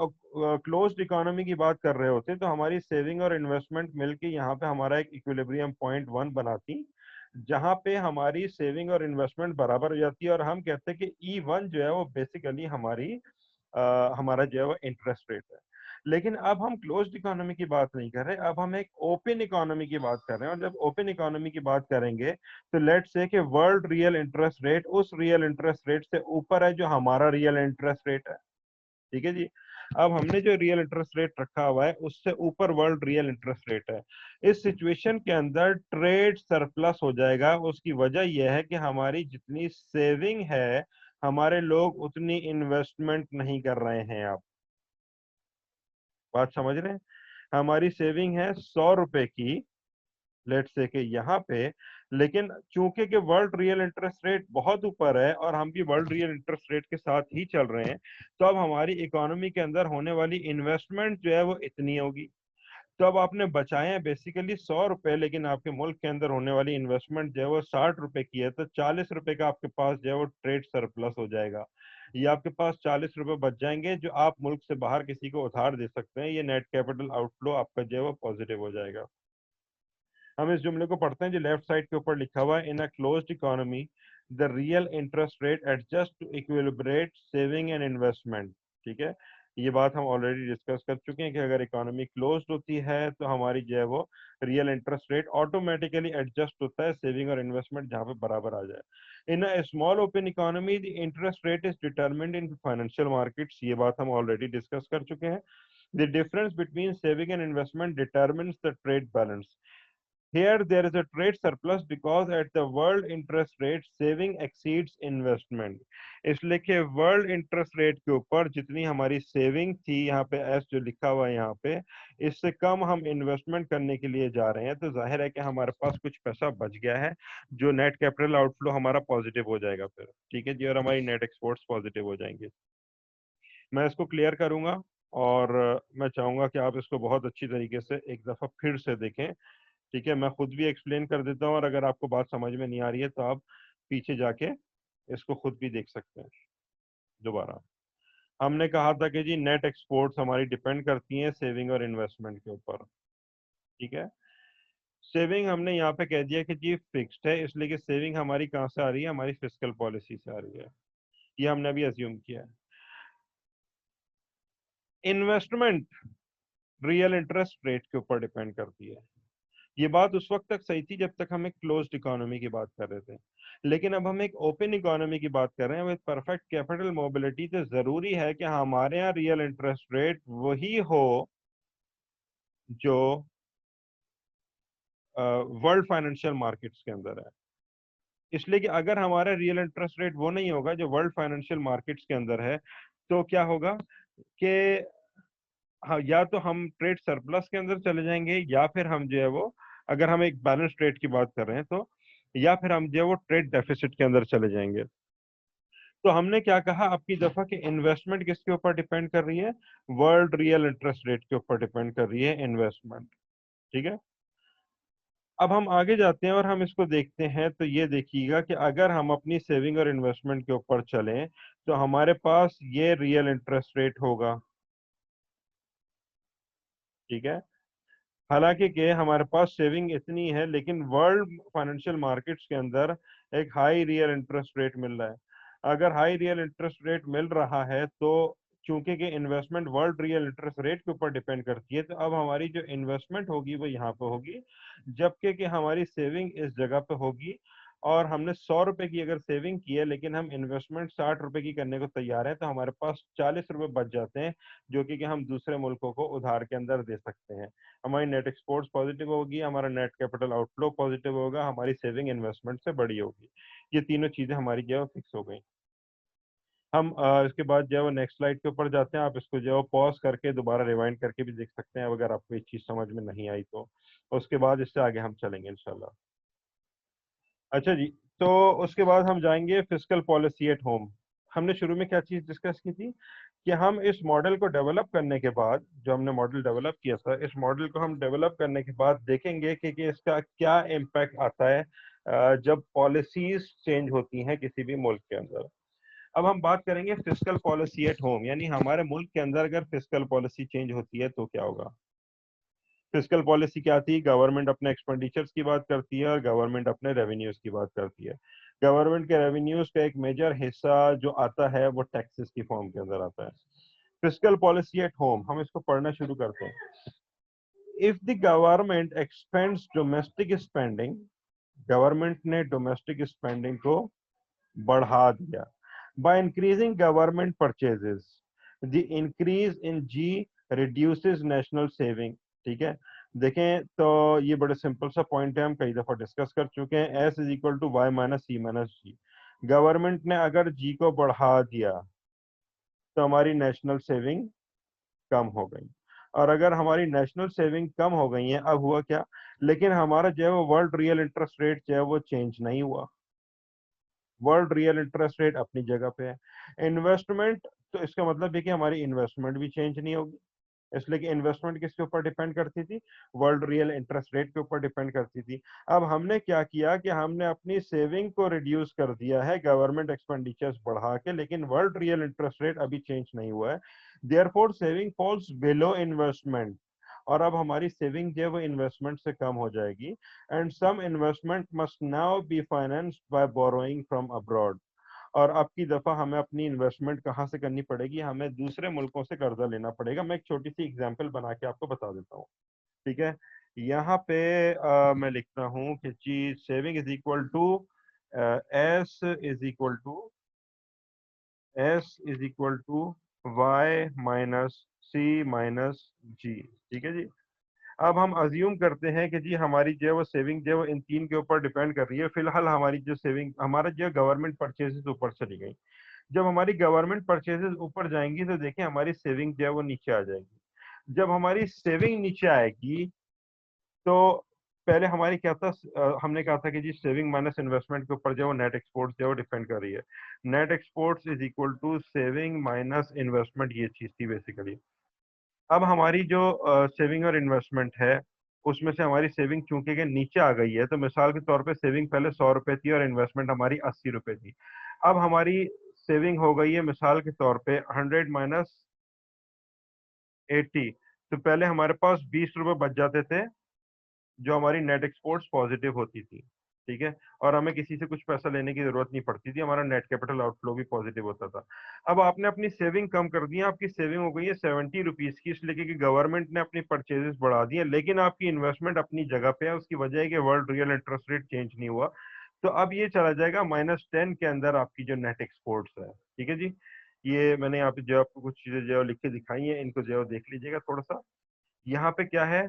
क्लोज्ड इकोनॉमी की बात कर रहे होते तो हमारी सेविंग और इन्वेस्टमेंट मिलके यहाँ पे हमारा एक इक्विलिब्रियम पॉइंट वन बनाती, जहाँ पे हमारी सेविंग और इन्वेस्टमेंट बराबर हो जाती है, और हम कहते हैं कि ई वन जो है वो बेसिकली हमारा जो है वो इंटरेस्ट रेट है। लेकिन अब हम क्लोज्ड इकोनॉमी की बात नहीं कर रहे, अब हम एक ओपन इकोनॉमी की बात कर रहे हैं। और जब ओपन इकोनॉमी की बात करेंगे तो लेट्स से कि वर्ल्ड रियल इंटरेस्ट रेट उस रियल इंटरेस्ट रेट से ऊपर है जो हमारा रियल इंटरेस्ट रेट है। ठीक है जी। अब हमने जो रियल इंटरेस्ट रेट रखा हुआ है उससे ऊपर वर्ल्ड रियल इंटरेस्ट रेट है। इस सिचुएशन के अंदर ट्रेड सरप्लस हो जाएगा। उसकी वजह यह है कि हमारी जितनी सेविंग है, हमारे लोग उतनी इन्वेस्टमेंट नहीं कर रहे हैं। आप बात समझ रहे हैं? हमारी सेविंग है 100 रुपए की, लेट से के यहाँ पे, लेकिन चूंकि कि वर्ल्ड रियल इंटरेस्ट रेट बहुत ऊपर है और हम भी वर्ल्ड रियल इंटरेस्ट रेट के साथ ही चल रहे हैं, तो अब हमारी इकोनॉमी के अंदर होने वाली इन्वेस्टमेंट जो है वो इतनी होगी। तो अब आपने बचाए हैं बेसिकली 100 रुपए, लेकिन आपके मुल्क के अंदर होने वाली इन्वेस्टमेंट जो है वो 60 रुपए की है, तो 40 रुपए का आपके पास जो है वो ट्रेड सरप्लस हो जाएगा। ये आपके पास 40 रुपए बच जाएंगे जो आप मुल्क से बाहर किसी को उधार दे सकते हैं। ये नेट कैपिटल आउटफ्लो आपका जो है वो पॉजिटिव हो जाएगा। हम इस जुमले को पढ़ते हैं जो लेफ्ट साइड के ऊपर लिखा हुआ है, in a closed economy the real interest rate adjust to equilibrate saving and investment. ठीक है, ये बात हम ऑलरेडी डिस्कस कर चुके हैं कि अगर इकोनॉमी क्लोज्ड होती है तो हमारी जो है वो real interest rate automatically adjust होता है सेविंग और इन्वेस्टमेंट जहाँ पे बराबर आ जाए। In a small open economy the interest rate is determined in financial markets. ये बात हम ऑलरेडी डिस्कस कर चुके हैं। The difference between saving and investment determines the trade balance. Here there is a trade surplus because at the world interest rate saving exceeds investment. इसलिए कि world interest rate के ऊपर जितनी हमारी सेविंग थी, यहाँ पे एस जो लिखा हुआ है यहाँ पे, इससे कम हम इन्वेस्टमेंट करने के लिए जा रहे हैं, तो जाहिर है कि हमारे पास कुछ पैसा बच गया है, जो नेट कैपिटल आउटफ्लो हमारा पॉजिटिव हो जाएगा फिर। ठीक है जी, और हमारी नेट एक्सपोर्ट्स पॉजिटिव हो जाएंगे। मैं इसको क्लियर करूंगा और मैं चाहूंगा कि आप इसको बहुत अच्छी तरीके से एक दफा फिर से देखें। ठीक है, मैं खुद भी एक्सप्लेन कर देता हूँ, और अगर आपको बात समझ में नहीं आ रही है तो आप पीछे जाके इसको खुद भी देख सकते हैं दोबारा। हमने कहा था कि जी नेट एक्सपोर्ट्स हमारी डिपेंड करती हैं सेविंग और इन्वेस्टमेंट के ऊपर। ठीक है, सेविंग हमने यहाँ पे कह दिया कि जी फिक्स्ड है, इसलिए कि सेविंग हमारी कहाँ से आ रही है, हमारी फिस्कल पॉलिसी से आ रही है, ये हमने अभी अज्यूम किया है। इन्वेस्टमेंट रियल इंटरेस्ट रेट के ऊपर डिपेंड करती है। ये बात उस वक्त तक सही थी जब तक हम एक क्लोज्ड इकोनॉमी की बात कर रहे थे, लेकिन अब हम एक ओपन इकोनॉमी की बात कर रहे हैं विद परफेक्ट कैपिटल मोबिलिटी, तो जरूरी है कि हमारे यहाँ रियल इंटरेस्ट रेट वही हो जो वर्ल्ड फाइनेंशियल मार्केट्स के अंदर है। इसलिए कि अगर हमारा रियल इंटरेस्ट रेट वो नहीं होगा जो वर्ल्ड फाइनेंशियल मार्केट्स के अंदर है, तो क्या होगा कि हाँ, या तो हम ट्रेड सरप्लस के अंदर चले जाएंगे, या फिर हम जो है वो, अगर हम एक बैलेंस ट्रेड की बात कर रहे हैं तो, या फिर हम जो है वो ट्रेड डेफिसिट के अंदर चले जाएंगे। तो हमने क्या कहा आपकी दफा कि इन्वेस्टमेंट किसके ऊपर डिपेंड कर रही है, वर्ल्ड रियल इंटरेस्ट रेट के ऊपर डिपेंड कर रही है इन्वेस्टमेंट। ठीक है, अब हम आगे जाते हैं और हम इसको देखते हैं, तो ये देखिएगा कि अगर हम अपनी सेविंग और इन्वेस्टमेंट के ऊपर चलें तो हमारे पास ये रियल इंटरेस्ट रेट होगा। ठीक है, हालांकि कि हमारे पास सेविंग इतनी है, लेकिन वर्ल्ड फाइनेंशियल मार्केट्स के अंदर एक हाई रियल इंटरेस्ट रेट मिल रहा है। अगर हाई रियल इंटरेस्ट रेट मिल रहा है तो, चूंकि कि investment world real interest rate के ऊपर डिपेंड करती है, तो अब हमारी जो इन्वेस्टमेंट होगी वो यहाँ पे होगी, जबकि कि हमारी सेविंग इस जगह पे होगी। और हमने 100 रुपए की अगर सेविंग की है, लेकिन हम इन्वेस्टमेंट 60 रुपए की करने को तैयार है, तो हमारे पास 40 रुपए बच जाते हैं, जो कि हम दूसरे मुल्कों को उधार के अंदर दे सकते हैं। हमारी नेट एक्सपोर्ट्स पॉजिटिव होगी, हमारा नेट कैपिटल आउटफ्लो पॉजिटिव होगा, हमारी सेविंग इन्वेस्टमेंट से बड़ी होगी। ये तीनों चीजें हमारी जो है फिक्स हो गई। हम इसके बाद जो है वो नेक्स्ट स्लाइड के ऊपर जाते हैं। आप इसको जो है पॉज करके दोबारा रिवाइंड करके भी देख सकते हैं अगर आपको ये चीज समझ में नहीं आई तो। उसके बाद इससे आगे हम चलेंगे इंशाल्लाह। अच्छा जी, तो उसके बाद हम जाएंगे फिस्कल पॉलिसी एट होम। हमने शुरू में क्या चीज डिस्कस की थी कि हम इस मॉडल को डेवलप करने के बाद, जो हमने मॉडल डेवलप किया था, इस मॉडल को हम डेवलप करने के बाद देखेंगे कि इसका क्या इम्पैक्ट आता है जब पॉलिसीज चेंज होती हैं किसी भी मुल्क के अंदर। अब हम बात करेंगे फिस्कल पॉलिसी एट होम, यानी हमारे मुल्क के अंदर अगर फिस्कल पॉलिसी चेंज होती है तो क्या होगा। फिस्कल पॉलिसी क्या थी, गवर्नमेंट अपने एक्सपेंडिचर्स की बात करती है और गवर्नमेंट अपने रेवेन्यूज की बात करती है। गवर्नमेंट के रेवेन्यूज का एक मेजर हिस्सा जो आता है वो टैक्सेस की फॉर्म के अंदर आता है। फिस्कल पॉलिसी एट होम, हम इसको पढ़ना शुरू करते हैं। If the government expends domestic spending, government ने डोमेस्टिक स्पेंडिंग को बढ़ा दिया by increasing government purchases, the increase in G reduces national saving. ठीक है, देखें तो ये बड़े सिंपल सा पॉइंट है, हम कई दफा डिस्कस कर चुके हैं। S is equal to Y minus C minus G. Government ने अगर जी को बढ़ा दिया तो हमारी नेशनल सेविंग कम हो गई, और अगर हमारी नेशनल सेविंग कम हो गई है, अब हुआ क्या, लेकिन हमारा जो है वो वर्ल्ड रियल इंटरेस्ट रेट जो है वो चेंज नहीं हुआ। वर्ल्ड रियल इंटरेस्ट रेट अपनी जगह पे है। इन्वेस्टमेंट, तो इसका मतलब है कि हमारी इन्वेस्टमेंट भी चेंज नहीं होगी, इसलिए कि इन्वेस्टमेंट किसके ऊपर डिपेंड करती थी, वर्ल्ड रियल इंटरेस्ट रेट के ऊपर डिपेंड करती थी। अब हमने क्या किया कि हमने अपनी सेविंग को रिड्यूस कर दिया है गवर्नमेंट एक्सपेंडिचर्स बढ़ा के, लेकिन वर्ल्ड रियल इंटरेस्ट रेट अभी चेंज नहीं हुआ है। Therefore saving falls below investment, और अब हमारी सेविंग जो है वो इन्वेस्टमेंट से कम हो जाएगी। And some investment must now be financed by borrowing from abroad, और अब की दफा हमें अपनी इन्वेस्टमेंट कहाँ से करनी पड़ेगी, हमें दूसरे मुल्कों से कर्जा लेना पड़ेगा। मैं एक छोटी सी एग्जांपल बना के आपको बता देता हूँ। ठीक है, यहाँ पे मैं लिखता हूँ कि जी saving is equal to S is equal to Y minus C minus G. ठीक है जी, अब हम अज्यूम करते हैं कि जी हमारी जो है वो सेविंग जो है वो इन तीन के ऊपर डिपेंड कर रही है। फिलहाल हमारी जो सेविंग, हमारा जो गवर्नमेंट परचेजेस ऊपर चली गई। जब हमारी गवर्नमेंट परचेजेस ऊपर जाएंगी तो देखिए हमारी सेविंग जो है वो नीचे आ जाएगी। जब हमारी सेविंग नीचे आएगी तो पहले हमारी क्या था, हमने कहा था कि जी सेविंग माइनस इन्वेस्टमेंट के ऊपर जो नेट एक्सपोर्ट्स जो डिपेंड कर रही है। Net exports is equal to saving minus investment, ये चीज थी बेसिकली। अब हमारी जो सेविंग और इन्वेस्टमेंट है उसमें से हमारी सेविंग चूंकि के नीचे आ गई है, तो मिसाल के तौर पे सेविंग पहले 100 रुपए थी और इन्वेस्टमेंट हमारी 80 रुपए थी। अब हमारी सेविंग हो गई है मिसाल के तौर पे 100 - 80। तो पहले हमारे पास 20 रुपए बच जाते थे जो हमारी नेट एक्सपोर्ट्स पॉजिटिव होती थी। ठीक है, और हमें किसी से कुछ पैसा लेने की जरूरत नहीं पड़ती थी, हमारा नेट कैपिटल आउटफ्लो भी पॉजिटिव होता था। अब आपने अपनी सेविंग कम कर दी है, आपकी सेविंग हो गई है 70 रुपीज की, इसलिए कि गवर्नमेंट ने अपनी परचेजेस बढ़ा दी है, लेकिन आपकी इन्वेस्टमेंट अपनी जगह पे है। उसकी वजह है कि world real interest rate change नहीं हुआ। तो अब ये चला जाएगा -10 के अंदर आपकी जो नेट एक्सपोर्ट्स है। ठीक है जी, ये मैंने यहाँ पे जो आपको कुछ चीजें जो लिख के दिखाई है, इनको जो देख लीजिएगा थोड़ा सा। यहाँ पे क्या है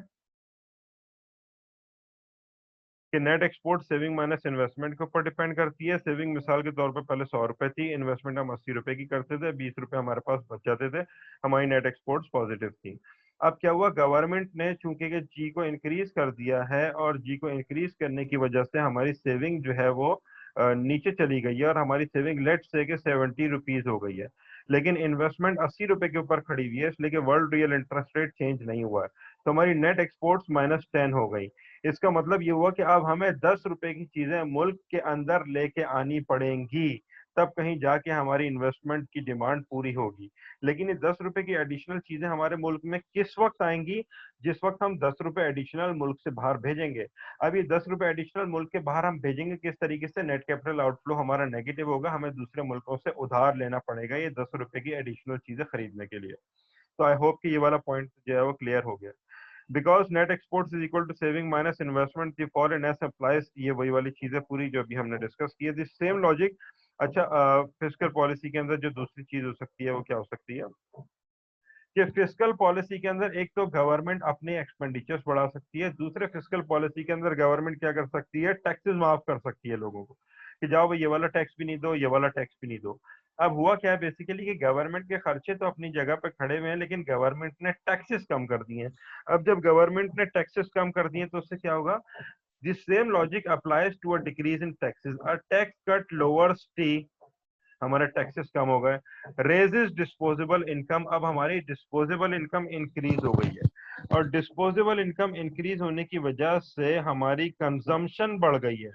कि net export saving minus investment के ऊपर डिपेंड करती है। सेविंग मिसाल के तौर पर पहले 100 रुपए थी, इन्वेस्टमेंट हम 80 रुपए की करते थे, 20 रुपए हमारे पास बच जाते थे, हमारी नेट एक्सपोर्ट्स पॉजिटिव थी। अब क्या हुआ, गवर्नमेंट ने चूंकि के जी को इंक्रीज कर दिया है और जी को इंक्रीज करने की वजह से हमारी सेविंग जो है वो नीचे चली गई है और हमारी सेविंग लेट से के 70 रुपीज हो गई है। लेकिन इन्वेस्टमेंट 80 रुपए के ऊपर खड़ी हुई है, इसलिए कि world real interest rate change नहीं हुआ है। तो हमारी नेट एक्सपोर्ट्स -10 हो गई। इसका मतलब ये हुआ कि अब हमें 10 रुपए की चीजें मुल्क के अंदर लेके आनी पड़ेंगी, तब कहीं जाके हमारी इन्वेस्टमेंट की डिमांड पूरी होगी। लेकिन ये 10 रुपए की एडिशनल चीजें हमारे मुल्क में किस वक्त आएंगी, जिस वक्त हम 10 रुपए एडिशनल मुल्क से बाहर भेजेंगे। अब ये 10 रुपए एडिशनल मुल्क के बाहर हम भेजेंगे किस तरीके से, नेट कैपिटल आउटफ्लो हमारा नेगेटिव होगा, हमें दूसरे मुल्कों से उधार लेना पड़ेगा ये 10 रुपए की एडिशनल चीजें खरीदने के लिए। तो आई होप कि ये वाला पॉइंट जो है वो क्लियर हो गया। Because net exports is equal to saving minus investment, the foreign S applies, ये वही वाली चीजें पूरी जो अभी हमने डिस्कस की है, दिस सेम लॉजिक। अच्छा, फिस्कल पॉलिसी के अंदर जो दूसरी चीज हो सकती है वो क्या हो सकती है कि फिस्कल पॉलिसी के अंदर एक तो गवर्नमेंट अपने एक्सपेंडिचर्स बढ़ा सकती है, दूसरे फिस्कल पॉलिसी के अंदर गवर्नमेंट क्या कर सकती है, टैक्सेस माफ कर सकती है लोगों को कि जाओ भाई ये वाला टैक्स भी नहीं दो, ये वाला टैक्स भी नहीं दो। अब हुआ क्या है बेसिकली कि गवर्नमेंट के खर्चे तो अपनी जगह पे खड़े हुए हैं, लेकिन गवर्नमेंट ने टैक्सेस कम कर दिए हैं। अब जब गवर्नमेंट ने टैक्सेस कम कर दिए तो उससे क्या होगा, this same logic applies to a decrease in taxes, a tax cut lowers T, हमारे टैक्सेस कम हो गए, रेजेस डिस्पोजेबल इनकम, अब हमारी डिस्पोजेबल इनकम इंक्रीज हो गई है, और डिस्पोजेबल इनकम इंक्रीज होने की वजह से हमारी कंजम्पशन बढ़ गई है।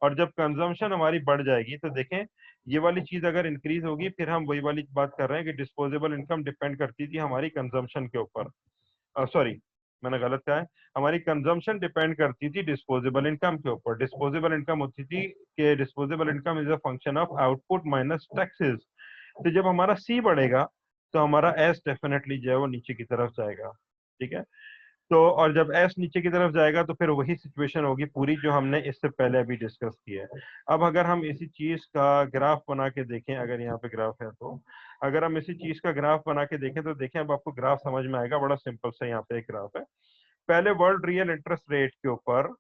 और जब कंजम्पशन हमारी बढ़ जाएगी तो देखें, ये वाली चीज अगर इंक्रीज होगी, फिर हम वही वाली बात कर रहे हैं कि डिस्पोजेबल इनकम डिपेंड करती थी हमारी कंजम्पशन के ऊपर। सॉरी, मैंने गलत कहा है, हमारी कंजम्पशन डिपेंड करती थी डिस्पोजेबल इनकम के ऊपर। डिस्पोजेबल इनकम होती थी कि disposable income is a function of output minus taxes. तो जब हमारा सी बढ़ेगा तो हमारा एस डेफिनेटली जो है वो नीचे की तरफ जाएगा। ठीक है, तो और जब एस नीचे की तरफ जाएगा तो फिर वही सिचुएशन होगी पूरी जो हमने इससे पहले अभी डिस्कस की है। अब अगर हम इसी चीज का ग्राफ बना के देखें, अगर यहाँ पे ग्राफ है तो, अगर हम इसी चीज का ग्राफ बना के देखें तो देखें, अब आपको ग्राफ समझ में आएगा, बड़ा सिंपल सा यहाँ पे एक ग्राफ है। पहले वर्ल्ड रियल इंटरेस्ट रेट के ऊपर,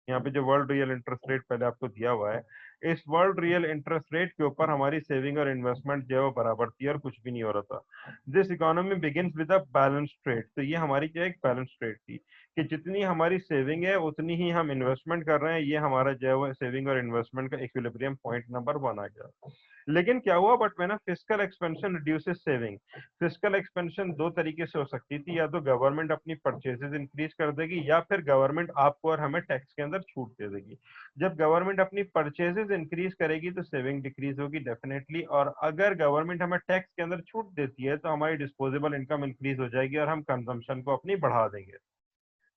यहाँ पे जो वर्ल्ड रियल इंटरेस्ट रेट पहले आपको दिया हुआ है, इस वर्ल्ड रियल इंटरेस्ट रेट के ऊपर हमारी सेविंग और इन्वेस्टमेंट जो है वो बराबर थी और कुछ भी नहीं हो रहा था। This economy begins with a balance trade, तो ये हमारी जो एक बैलेंस ट्रेड थी कि जितनी हमारी सेविंग है उतनी ही हम इन्वेस्टमेंट कर रहे हैं, ये हमारा जो है वो सेविंग और इन्वेस्टमेंट का इक्विलिब्रियम पॉइंट नंबर 1 आ गया। लेकिन क्या हुआ, बट मैंने fiscal expansion reduces saving. Fiscal expansion दो तरीके से हो सकती थी, या तो गवर्नमेंट अपनी परचेजेस इंक्रीज कर देगी, या फिर गवर्नमेंट आपको और हमें टैक्स के अंदर छूट दे देगी। जब गवर्नमेंट अपनी परचेजेस इंक्रीज करेगी तो सेविंग डिक्रीज होगी डेफिनेटली, और अगर गवर्नमेंट हमें टैक्स के अंदर छूट देती है तो हमारी डिस्पोजेबल इनकम इंक्रीज हो जाएगी और हम कंजम्पशन को अपनी बढ़ा देंगे।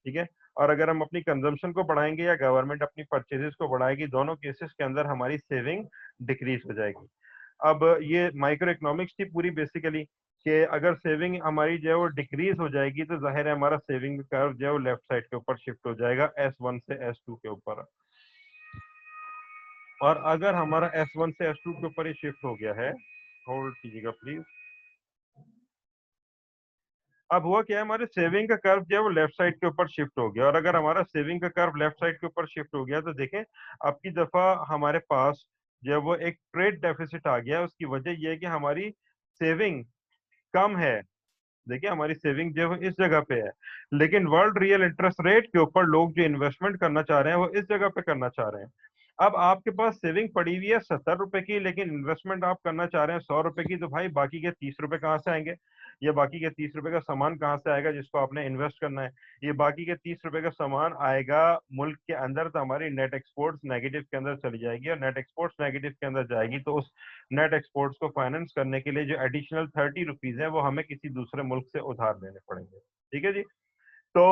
ठीक है, और अगर हम अपनी कंजम्पशन को बढ़ाएंगे या गवर्नमेंट अपनी परचेजेस को बढ़ाएगी, दोनों केसेस के अंदर हमारी सेविंग डिक्रीज हो जाएगी। अब ये माइक्रो इकोनॉमिक्स थी पूरी बेसिकली, कि अगर सेविंग हमारी जो है वो डिक्रीज हो जाएगी तो जाहिर है हमारा सेविंग कर्व जो है वो लेफ्ट साइड के ऊपर शिफ्ट हो जाएगा, S1 से S2 के ऊपर। और अगर हमारा S1 से S2 के ऊपर ही शिफ्ट हो गया है, होल्ड कीजिएगा प्लीज, अब हुआ क्या है, हमारे सेविंग का कर्व जो है वो लेफ्ट साइड के ऊपर शिफ्ट हो गया, और अगर हमारा सेविंग का कर्व लेफ्ट साइड के ऊपर शिफ्ट हो गया तो देखें अब की दफा हमारे पास जो है वो एक ट्रेड डेफिसिट आ गया। उसकी वजह यह है कि हमारी सेविंग कम है। देखिए हमारी सेविंग जो है वो इस जगह पे है, लेकिन वर्ल्ड रियल इंटरेस्ट रेट के ऊपर लोग जो इन्वेस्टमेंट करना चाह रहे हैं वो इस जगह पे करना चाह रहे हैं। अब आपके पास सेविंग पड़ी हुई है 70 रुपए की, लेकिन इन्वेस्टमेंट आप करना चाह रहे हैं 100 रुपए की, तो भाई बाकी के 30 रुपए कहाँ से आएंगे? ये बाकी के 30 रुपए का सामान कहाँ से आएगा जिसको आपने इन्वेस्ट करना है? ये बाकी के 30 रुपए का सामान आएगा मुल्क के अंदर, तो हमारी नेट एक्सपोर्ट्स नेगेटिव के अंदर चली जाएगी, और नेट एक्सपोर्ट्स नेगेटिव के अंदर जाएगी तो उस नेट एक्सपोर्ट्स को फाइनेंस करने के लिए जो एडिशनल 30 रुपीज है वो हमें किसी दूसरे मुल्क से उधार लेने पड़ेंगे। ठीक है जी। तो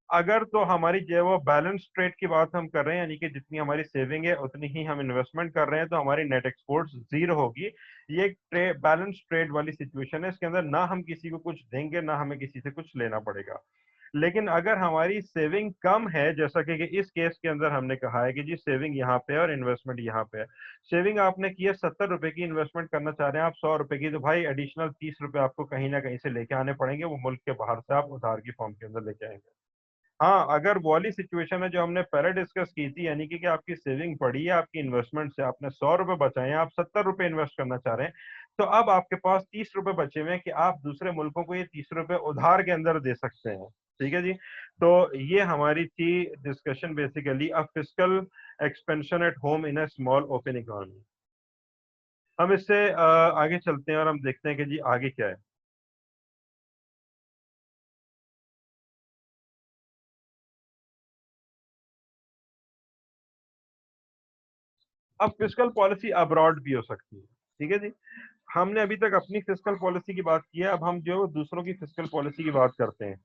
अगर तो हमारी जो है वो बैलेंस ट्रेड की बात हम कर रहे हैं, यानी कि जितनी हमारी सेविंग है उतनी ही हम इन्वेस्टमेंट कर रहे हैं, तो हमारी नेट एक्सपोर्ट्स जीरो होगी। ये एक बैलेंस ट्रेड वाली सिचुएशन है, इसके अंदर ना हम किसी को कुछ देंगे ना हमें किसी से कुछ लेना पड़ेगा। लेकिन अगर हमारी सेविंग कम है, जैसा कि इस केस के अंदर हमने कहा है कि जी सेविंग यहाँ पे है और इन्वेस्टमेंट यहाँ पे है। सेविंग आपने की है 70 रुपए की, इन्वेस्टमेंट करना चाह रहे हैं आप 100 रुपए की, तो भाई एडिशनल 30 रुपए आपको कहीं ना कहीं से लेके आने पड़ेंगे, वो मुल्क के बाहर से आप उधार की फॉर्म के अंदर लेके आएंगे। हाँ, अगर वो वाली सिचुएशन है जो हमने पहले डिस्कस की थी, यानी कि आपकी सेविंग पड़ी है, आपकी इन्वेस्टमेंट से आपने 100 रुपए बचाए हैं, आप 70 रुपए इन्वेस्ट करना चाह रहे हैं, तो अब आपके पास 30 रुपए बचे हुए हैं कि आप दूसरे मुल्कों को ये 30 रुपए उधार के अंदर दे सकते हैं। ठीक है जी। तो ये हमारी थी discussion basically a fiscal expansion at home in a small open economy. हम इससे आगे चलते हैं और हम देखते हैं कि जी आगे क्या है। अब फिस्कल पॉलिसी अब्रॉड भी हो सकती है। ठीक है जी। हमने अभी तक अपनी फिस्कल पॉलिसी की बात की है, अब हम जो है वो दूसरों की फिस्कल पॉलिसी की बात करते हैं।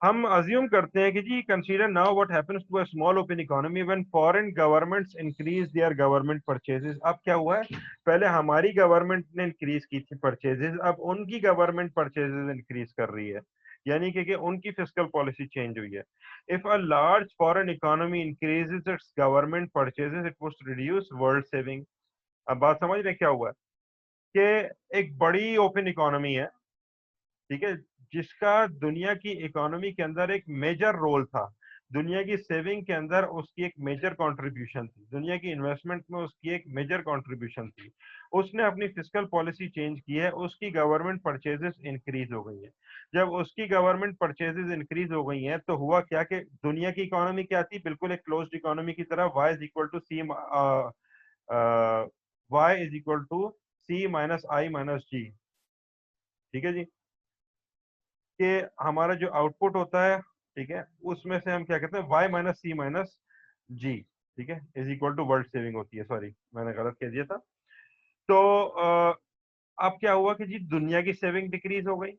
हम अज्यूम करते हैं कि जी consider now what happens to a small open economy when foreign governments increase their government purchases. अब क्या हुआ है, पहले हमारी गवर्नमेंट ने इंक्रीज की थी परचेजेस, अब उनकी गवर्नमेंट परचेजेस इंक्रीज कर रही है, यानी कि उनकी फिस्कल पॉलिसी चेंज हुई है। If a large foreign economy increases it's government purchases it would reduce world saving. अब बात समझ रहे हैं क्या हुआ है कि एक बड़ी ओपन इकोनॉमी है, ठीक है, जिसका दुनिया की इकोनॉमी के अंदर एक मेजर रोल था, दुनिया की सेविंग के अंदर उसकी एक मेजर कंट्रीब्यूशन थी, दुनिया की इन्वेस्टमेंट में उसकी एक मेजर कंट्रीब्यूशन थी। उसने अपनी फिस्कल पॉलिसी चेंज की है, उसकी गवर्नमेंट परचेजेस इंक्रीज हो गई है। जब उसकी गवर्नमेंट परचेजेस इंक्रीज हो गई हैं तो हुआ क्या कि दुनिया की इकोनॉमी क्या थी, बिल्कुल एक क्लोज्ड इकोनॉमी की तरह, Y is equal to C minus I minus G. ठीक है जी। कि हमारा जो आउटपुट होता है, ठीक है, उसमें से हम क्या कहते हैं, y minus C minus G, ठीक है, is equal to world saving होती है। सॉरी, मैंने गलत कह दिया था। तो अब क्या हुआ कि जी दुनिया की सेविंग डिक्रीज हो गई,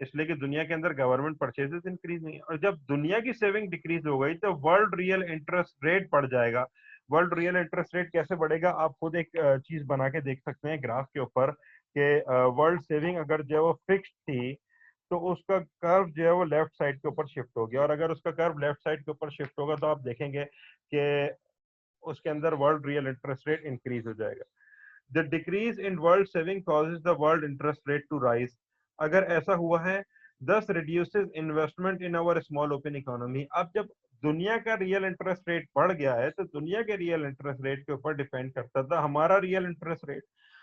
इसलिए कि दुनिया के अंदर गवर्नमेंट परचेजेस इंक्रीज नहीं है, और जब दुनिया की सेविंग डिक्रीज हो गई तो वर्ल्ड रियल इंटरेस्ट रेट बढ़ जाएगा। वर्ल्ड रियल इंटरेस्ट रेट कैसे बढ़ेगा, आप खुद एक चीज बना के देख सकते हैं ग्राफ के ऊपर कि वर्ल्ड सेविंग अगर जो है वो फिक्स थी तो उसका कर्व जो है वो लेफ्ट साइड के ऊपर शिफ्ट हो गया, और अगर उसका कर्व लेफ्ट साइड के ऊपर शिफ्ट होगा तो आप देखेंगे कि उसके अंदर world real interest rate increase हो जाएगा। The decrease in world saving causes the world interest rate to rise. अगर ऐसा हुआ है, this reduces investment in our small open economy. अब जब दुनिया का रियल इंटरेस्ट रेट बढ़ गया है तो दुनिया के रियल इंटरेस्ट रेट के ऊपर डिपेंड करता था हमारा रियल इंटरेस्ट रेट,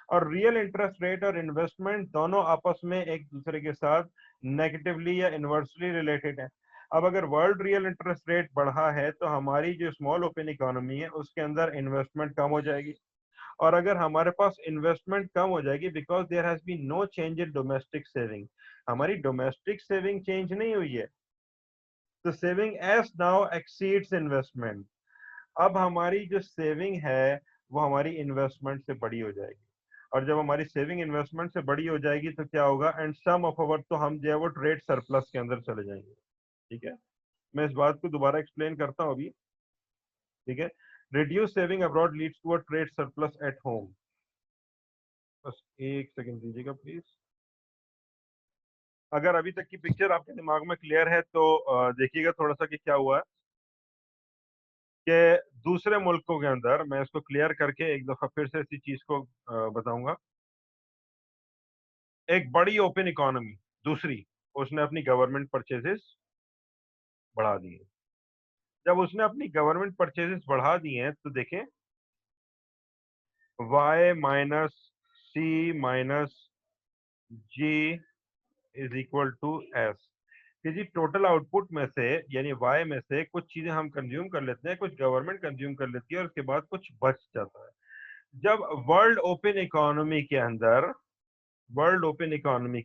और रियल इंटरेस्ट रेट और इन्वेस्टमेंट दोनों आपस में एक दूसरे के साथ नेगेटिवली या इन्वर्सली रिलेटेड है। अब अगर वर्ल्ड रियल इंटरेस्ट रेट बढ़ा है तो हमारी जो स्मॉल ओपन इकोनॉमी है उसके अंदर इन्वेस्टमेंट कम हो जाएगी, और अगर हमारे पास इन्वेस्टमेंट कम हो जाएगी because there has been no change in domestic saving, हमारी डोमेस्टिक सेविंग चेंज नहीं हुई है, तो saving as now exceeds investment. अब हमारी जो सेविंग है वो हमारी इन्वेस्टमेंट से बड़ी हो जाएगी, और जब हमारी सेविंग इन्वेस्टमेंट से बड़ी हो जाएगी तो क्या होगा, एंड सम ऑफ अवर, तो हम जो है वो ट्रेड सरप्लस के अंदर चले जाएंगे। ठीक है, मैं इस बात को दोबारा एक्सप्लेन करता हूँ अभी। ठीक है, reduce saving abroad leads to a trade surplus at home. बस एक सेकंड दीजिएगा प्लीज। अगर अभी तक की पिक्चर आपके दिमाग में क्लियर है तो देखिएगा थोड़ा सा कि क्या हुआ है कि दूसरे मुल्कों के अंदर, मैं इसको क्लियर करके एक दफा फिर से इसी चीज को बताऊंगा एक बड़ी ओपन इकोनॉमी, दूसरी उसने अपनी गवर्नमेंट परचेजेस बढ़ा दिए। जब उसने अपनी गवर्नमेंट परचेजेस बढ़ा दिए हैं तो देखें, y minus C minus G is equal to S, कि जी टोटल आउटपुट में से यानी y में से कुछ चीजें हम कंज्यूम कर लेते हैं, कुछ गवर्नमेंट कंज्यूम कर लेती है और उसके बाद कुछ बच जाता है। जब वर्ल्ड ओपन इकोनॉमी के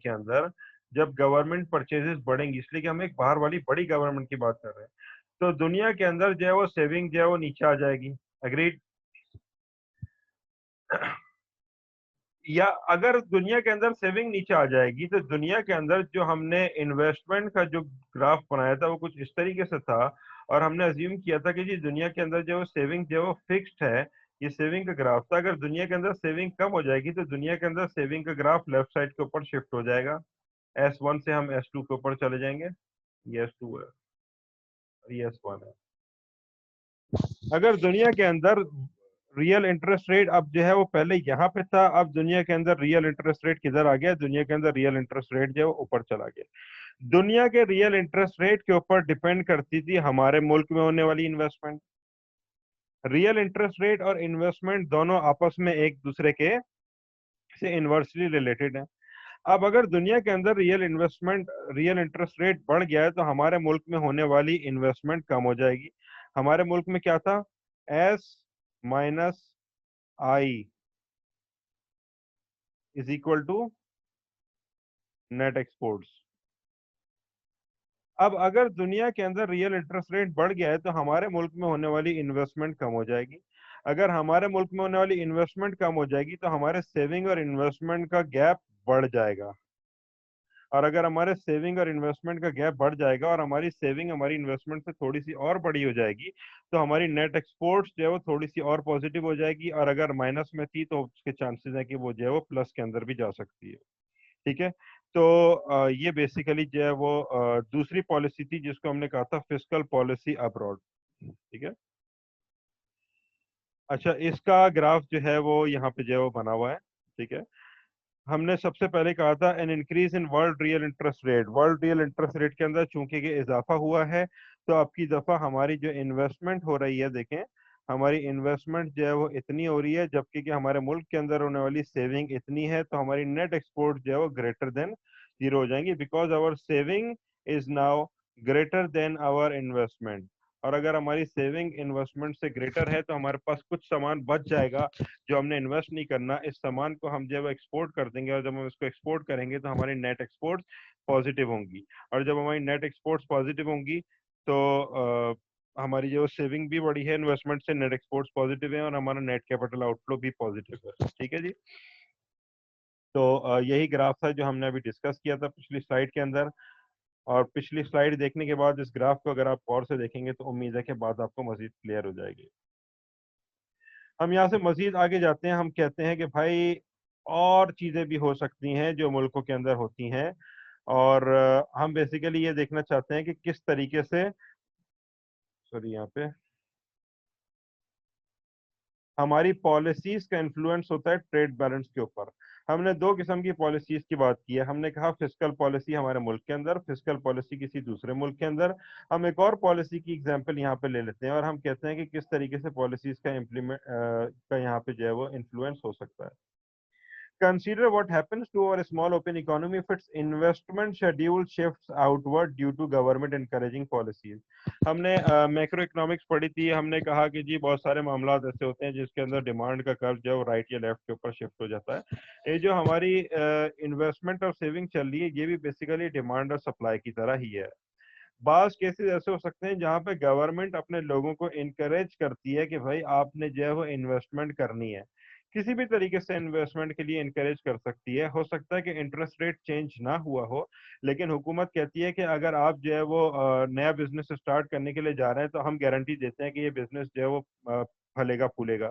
अंदर जब गवर्नमेंट परचेजेस बढ़ेंगी, इसलिए कि हम एक बाहर वाली बड़ी गवर्नमेंट की बात कर रहे हैं, तो दुनिया के अंदर जो है वो सेविंग जो है वो नीचे आ जाएगी। अग्रीड? या अगर दुनिया के अंदर सेविंग नीचे आ जाएगी तो दुनिया के अंदर जो हमने इन्वेस्टमेंट का जो ग्राफ बनाया था वो कुछ इस तरीके से था, और हमने अज्यूम किया था कि जी दुनिया के अंदर जो सेविंग जो है वो फिक्स्ड है, ये सेविंग का ग्राफ था। अगर दुनिया के अंदर सेविंग कम हो जाएगी तो दुनिया के अंदर सेविंग का ग्राफ लेफ्ट साइड के ऊपर शिफ्ट हो जाएगा, S1 से हम S2 के ऊपर चले जाएंगे। ये S2 है, ये S1 है। अगर दुनिया के अंदर रियल इंटरेस्ट रेट अब जो है वो पहले यहाँ पे था, अब दुनिया के अंदर रियल इंटरेस्ट रेट किधर आ गया? दुनिया के अंदर रियल इंटरेस्ट रेट जो है वो ऊपर चला गया। दुनिया के रियल इंटरेस्ट रेट के ऊपर डिपेंड करती थी हमारे मुल्क में होने वाली इन्वेस्टमेंट। रियल इंटरेस्ट रेट और इन्वेस्टमेंट दोनों आपस में एक दूसरे के से इन्वर्सली रिलेटेड है। अब अगर दुनिया के अंदर रियल इंटरेस्ट रेट बढ़ गया है तो हमारे मुल्क में होने वाली इन्वेस्टमेंट कम हो जाएगी। हमारे मुल्क में क्या था? S minus I is equal to net exports. अब अगर दुनिया के अंदर रियल इंटरेस्ट रेट बढ़ गया है तो हमारे मुल्क में होने वाली इन्वेस्टमेंट कम हो जाएगी। अगर हमारे मुल्क में होने वाली इन्वेस्टमेंट कम हो जाएगी तो हमारे सेविंग और इन्वेस्टमेंट का गैप बढ़ जाएगा। और अगर हमारे सेविंग और इन्वेस्टमेंट का गैप बढ़ जाएगा और हमारी सेविंग हमारी इन्वेस्टमेंट से थोड़ी सी और बड़ी हो जाएगी तो हमारी नेट एक्सपोर्ट्स जो है वो थोड़ी सी और पॉजिटिव हो जाएगी, और अगर माइनस में थी तो उसके चांसेस है कि वो जो है वो प्लस के अंदर भी जा सकती है। ठीक है? तो ये बेसिकली जो है वो दूसरी पॉलिसी थी जिसको हमने कहा था फिस्कल पॉलिसी अब्रॉड। ठीक है? अच्छा, इसका ग्राफ जो है वो यहाँ पे जो है वो बना हुआ है। ठीक है? हमने सबसे पहले कहा था an increase in world real interest rate के अंदर चूंकि कि इजाफा हुआ है, तो अब की दफा हमारी जो इन्वेस्टमेंट हो रही है, देखें हमारी इन्वेस्टमेंट जो है वो इतनी हो रही है, जबकि कि हमारे मुल्क के अंदर होने वाली सेविंग इतनी है, तो हमारी नेट एक्सपोर्ट जो है वो ग्रेटर देन जीरो हो जाएंगी, because our saving is now greater than our investment. और अगर हमारी सेविंग इन्वेस्टमेंट से ग्रेटर है तो हमारे पास कुछ सामान बच जाएगा जो हमने इन्वेस्ट नहीं करना, इस सामान को हम जब एक्सपोर्ट कर देंगे, और जब हम इसको एक्सपोर्ट करेंगे तो हमारी नेट एक्सपोर्ट पॉजिटिव होंगी। और जब हमारी नेट एक्सपोर्ट्स पॉजिटिव होंगी तो हमारी जो सेविंग भी बढ़ी है इन्वेस्टमेंट से, नेट एक्सपोर्ट्स पॉजिटिव है और हमारा नेट कैपिटल आउटफ्लो भी पॉजिटिव है। ठीक है जी? तो यही ग्राफ था जो हमने अभी डिस्कस किया था पिछली स्लाइड के अंदर। और पिछली स्लाइड देखने के बाद इस ग्राफ को अगर आप गौर से देखेंगे तो उम्मीद है कि बात आपको मजीद क्लियर हो जाएगी। हम यहाँ से मजीद आगे जाते हैं, हम कहते हैं कि भाई और चीजें भी हो सकती हैं जो मुल्कों के अंदर होती हैं, और हम बेसिकली ये देखना चाहते हैं कि किस तरीके से, सॉरी यहाँ पे, हमारी पॉलिसीज का इन्फ्लुएंस होता है ट्रेड बैलेंस के ऊपर। हमने दो किस्म की पॉलिसीज की बात की है, हमने कहा फिस्कल पॉलिसी हमारे मुल्क के अंदर, फिस्कल पॉलिसी किसी दूसरे मुल्क के अंदर। हम एक और पॉलिसी की एग्जांपल यहाँ पे ले लेते हैं और हम कहते हैं कि किस तरीके से पॉलिसीज का इम्प्लीमेंट का यहाँ पे जो है वो इन्फ्लुएंस हो सकता है। Consider what happens to our small open economy if its investment schedule shifts outward due to government encouraging policies. हमने मैक्रो इकोनॉमिक्स पढ़ी थी, हमने कहा कि जी बहुत सारे मामला ऐसे होते हैं जिसके अंदर डिमांड का कर्व जो है राइट या लेफ्ट के ऊपर शिफ्ट हो जाता है। ये जो हमारी इन्वेस्टमेंट और सेविंग चल रही है ये भी बेसिकली डिमांड और सप्लाई की तरह ही है। बास केसेस ऐसे हो सकते हैं जहां पे गवर्नमेंट अपने लोगों को इनकरेज करती है कि भाई आपने जो है वो इन्वेस्टमेंट करनी है, किसी भी तरीके से इन्वेस्टमेंट के लिए इनकरेज कर सकती है। हो सकता है कि इंटरेस्ट रेट चेंज ना हुआ हो, लेकिन हुकूमत कहती है कि अगर आप जो है वो नया बिजनेस स्टार्ट करने के लिए जा रहे हैं तो हम गारंटी देते हैं कि ये बिजनेस जो है वो फलेगा फूलेगा।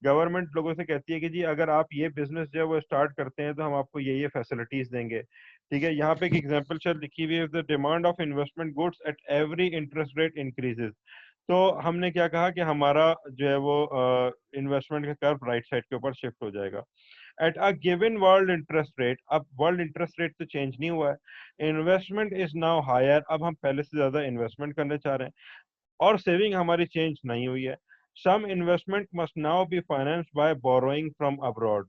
गवर्नमेंट लोगों से कहती है कि जी अगर आप ये बिजनेस जो है वो स्टार्ट करते हैं तो हम आपको ये फैसिलिटीज देंगे। ठीक है? यहाँ पे एक एग्जांपल चल लिखी हुई है, the demand of investment goods at every interest rate increases. तो हमने क्या कहा कि हमारा जो है वो इन्वेस्टमेंट का कर्व राइट साइड के ऊपर शिफ्ट हो जाएगा। At a given world interest rate, अब वर्ल्ड इंटरेस्ट रेट तो चेंज नहीं हुआ है, इन्वेस्टमेंट इज नाउ हायर, अब हम पहले से ज्यादा इन्वेस्टमेंट करने चाह रहे हैं, और सेविंग हमारी चेंज नहीं हुई है। Some investment must now be financed by borrowing from abroad.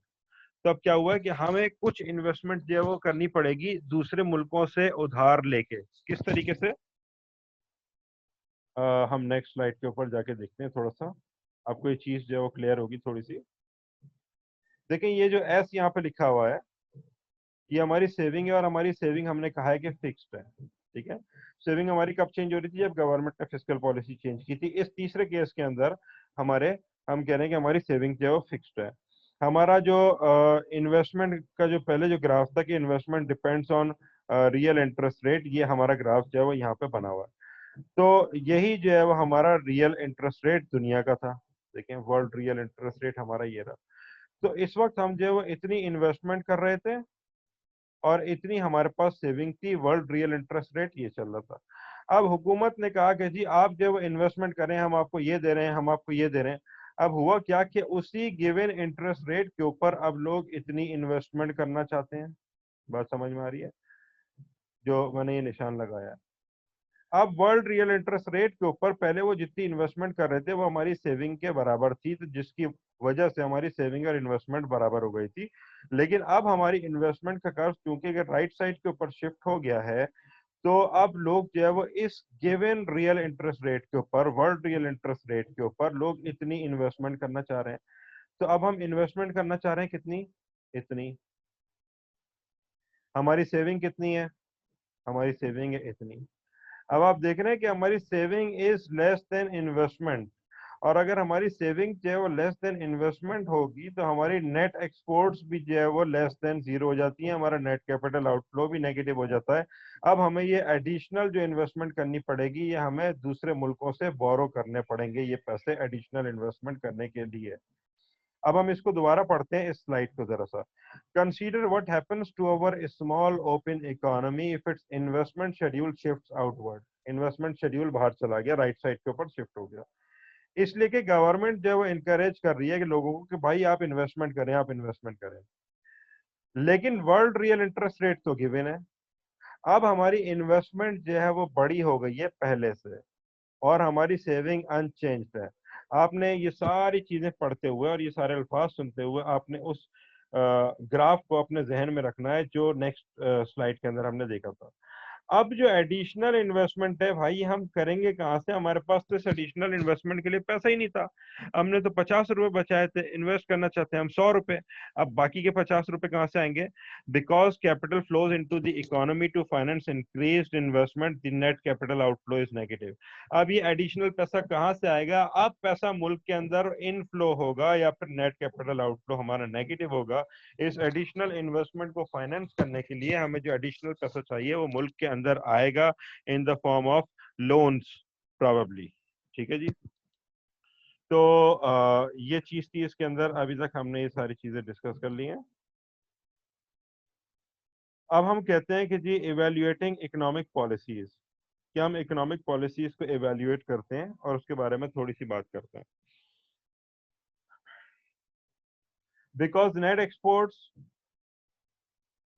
तो अब क्या हुआ है कि हमें कुछ इन्वेस्टमेंट जो है वो करनी पड़ेगी दूसरे मुल्कों से उधार लेके। किस तरीके से, हम नेक्स्ट स्लाइड के ऊपर जाके देखते हैं, थोड़ा सा आपको ये चीज जो है वो क्लियर होगी थोड़ी सी। देखें ये जो एस यहाँ पे लिखा हुआ है, ये हमारी सेविंग है, और हमारी सेविंग हमने कहा है कि फिक्स्ड है, ठीक है। सेविंग हमारी कब चेंज हो रही थी, जब गवर्नमेंट ने फिस्कल पॉलिसी चेंज की थी। इस तीसरे केस के अंदर हमारे, हम कह रहे हैं कि हमारी सेविंग जो है वो फिक्स्ड है। हमारा जो इन्वेस्टमेंट का जो पहले जो ग्राफ था कि investment depends on real interest rate, ये हमारा ग्राफ जो है वो यहाँ पे बना हुआ है। तो यही जो है वो हमारा रियल इंटरेस्ट रेट दुनिया का था। देखें वर्ल्ड रियल इंटरेस्ट रेट हमारा ये रहा। तो इस वक्त हम जो है वो इतनी इन्वेस्टमेंट कर रहे थे और इतनी हमारे पास सेविंग थी, वर्ल्ड रियल इंटरेस्ट रेट ये चल रहा था। अब हुकूमत ने कहा कि जी आप जो इन्वेस्टमेंट करें, हम आपको ये दे रहे हैं, हम आपको ये दे रहे हैं। अब हुआ क्या कि उसी गिवन इंटरेस्ट रेट के ऊपर अब लोग इतनी इन्वेस्टमेंट करना चाहते हैं। बात समझ में आ रही है जो मैंने ये निशान लगाया है। अब वर्ल्ड रियल इंटरेस्ट रेट के ऊपर पहले वो जितनी इन्वेस्टमेंट कर रहे थे वो हमारी सेविंग के बराबर थी, तो जिसकी वजह से हमारी सेविंग और इन्वेस्टमेंट बराबर हो गई थी। लेकिन अब हमारी इन्वेस्टमेंट का कर्व क्योंकि अगर राइट साइड के ऊपर शिफ्ट हो गया है, तो अब लोग जो है वो इस गिवन रियल इंटरेस्ट रेट के ऊपर, वर्ल्ड रियल इंटरेस्ट रेट के ऊपर लोग इतनी इन्वेस्टमेंट करना चाह रहे हैं। तो अब हम इन्वेस्टमेंट करना चाह रहे हैं कितनी, इतनी। हमारी सेविंग कितनी है, हमारी सेविंग है इतनी। अब आप देख रहे हैं कि हमारी saving is less than investment, और अगर हमारी सेविंग जो है वो लेस देन इन्वेस्टमेंट होगी तो हमारी नेट एक्सपोर्ट्स भी जो है वो लेस देन जीरो हो जाती है, हमारा नेट कैपिटल आउटफ्लो भी नेगेटिव हो जाता है। अब हमें ये एडिशनल जो इन्वेस्टमेंट करनी पड़ेगी, ये हमें दूसरे मुल्कों से बोरो करने पड़ेंगे, ये पैसे एडिशनल इन्वेस्टमेंट करने के लिए। अब हम इसको दोबारा पढ़ते हैं, इस स्लाइड को जरा सा। Consider what happens to our small open economy if its investment schedule shifts outward. Investment schedule बाहर चला गया, राइट साइड के ऊपर शिफ्ट हो गया। इसलिए कि गवर्नमेंट जो है वो इनकरेज कर रही है कि लोगों को कि भाई आप इन्वेस्टमेंट करें, आप इन्वेस्टमेंट करें। लेकिन वर्ल्ड रियल इंटरेस्ट रेट तो गिवन है। अब हमारी इन्वेस्टमेंट जो है वो बड़ी हो गई है पहले से, और हमारी सेविंग अनचेंज्ड है। आपने ये सारी चीजें पढ़ते हुए और ये सारे अल्फाज सुनते हुए आपने उस ग्राफ को अपने जहन में रखना है जो नेक्स्ट स्लाइड के अंदर हमने देखा था। अब जो एडिशनल इन्वेस्टमेंट है भाई, हम करेंगे कहाँ से, हमारे पास तो इस एडिशनल इन्वेस्टमेंट के लिए पैसा ही नहीं था। हमने तो 50 रुपए बचाए थे, इन्वेस्ट करना चाहते हैं हम 100 रुपए। अब बाकी के 50 रुपए कहाँ से आएंगे, because capital flows into the economy to finance increased investment, the net capital outflow is negative. अब ये एडिशनल पैसा कहाँ से आएगा, अब पैसा मुल्क के अंदर इनफ्लो होगा या फिर नेट कैपिटल आउटफ्लो हमारा नेगेटिव होगा। इस एडिशनल इन्वेस्टमेंट को फाइनेंस करने के लिए हमें जो एडिशनल पैसा चाहिए वो मुल्क के अंदर आएगा in the form of loans probably. ठीक है जी। तो ये चीज थी इसके अंदर, अभी तक हमने ये सारी चीजें डिस्कस कर ली हैं। अब हम कहते हैं कि जी इवेल्युएटिंग इकोनॉमिक पॉलिसीज, कि हम इकोनॉमिक पॉलिसीज को इवेल्युएट करते हैं और उसके बारे में थोड़ी सी बात करते हैं। Because net exports,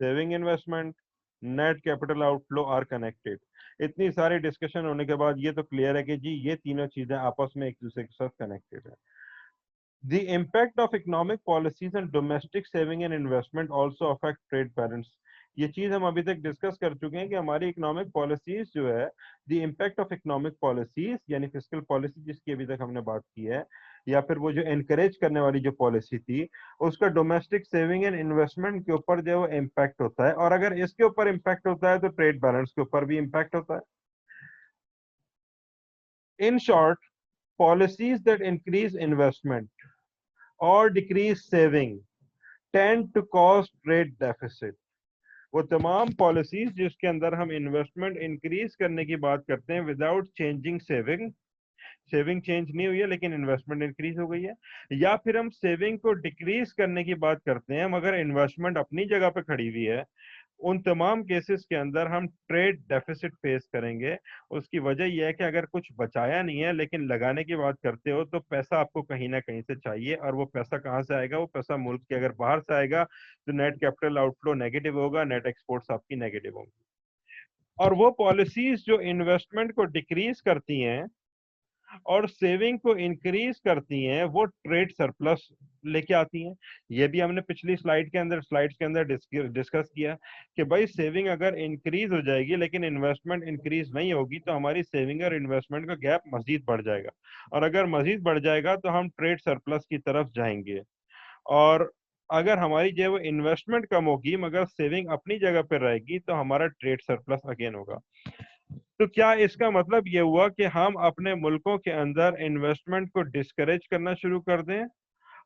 saving investment, net capital outflow are connected. इतनी सारी डिस्कशन होने के बाद ये तो क्लियर है कि जी ये तीनों चीजें आपस में एक दूसरे के साथ कनेक्टेड है। The impact of economic policies and domestic saving and investment also affect trade balance। ये चीज हम अभी तक डिस्कस कर चुके हैं कि हमारी इकोनॉमिक पॉलिसीज जो है, the impact of economic policies यानी फिस्कल पॉलिसी जिसकी अभी तक हमने बात की है, या फिर वो जो एनकरेज करने वाली जो पॉलिसी थी, उसका डोमेस्टिक सेविंग एंड इन्वेस्टमेंट के ऊपर जो है वो इम्पैक्ट होता है, और अगर इसके ऊपर इम्पैक्ट होता है तो ट्रेड बैलेंस के ऊपर भी इम्पैक्ट होता है। In short, policies that increase investment or decrease saving tend to cause trade deficit। वो तमाम पॉलिसीज जिसके अंदर हम इन्वेस्टमेंट इंक्रीज करने की बात करते हैं without changing saving, saving change नहीं हुई है लेकिन इन्वेस्टमेंट इंक्रीज हो गई है, या फिर हम सेविंग को डिक्रीज करने की बात करते हैं मगर इन्वेस्टमेंट अपनी जगह पे खड़ी हुई है, उन तमाम केसेस के अंदर हम ट्रेड डेफिसिट फेस करेंगे। उसकी वजह यह है कि अगर कुछ बचाया नहीं है लेकिन लगाने की बात करते हो तो पैसा आपको कहीं ना कहीं से चाहिए, और वो पैसा कहाँ से आएगा? वो पैसा मुल्क के अगर बाहर से आएगा तो नेट कैपिटल आउटफ्लो नेगेटिव होगा, नेट एक्सपोर्ट्स आपकी नेगेटिव होंगी। और वो पॉलिसीज जो इन्वेस्टमेंट को डिक्रीज करती हैं और सेविंग को इंक्रीज करती हैं, वो ट्रेड सरप्लस लेके आती हैं। ये भी हमने पिछली स्लाइड्स के अंदर डिस्कस किया कि भाई सेविंग अगर इंक्रीज हो जाएगी लेकिन इन्वेस्टमेंट इंक्रीज नहीं होगी तो हमारी सेविंग और इन्वेस्टमेंट का गैप मजीद बढ़ जाएगा, और अगर मजीद बढ़ जाएगा तो हम ट्रेड सरप्लस की तरफ जाएंगे। और अगर हमारी जो है वो इन्वेस्टमेंट कम होगी मगर सेविंग अपनी जगह पर रहेगी तो हमारा ट्रेड सरप्लस अगेन होगा। तो क्या इसका मतलब ये हुआ कि हम अपने मुल्कों के अंदर इन्वेस्टमेंट को डिस्करेज करना शुरू कर दें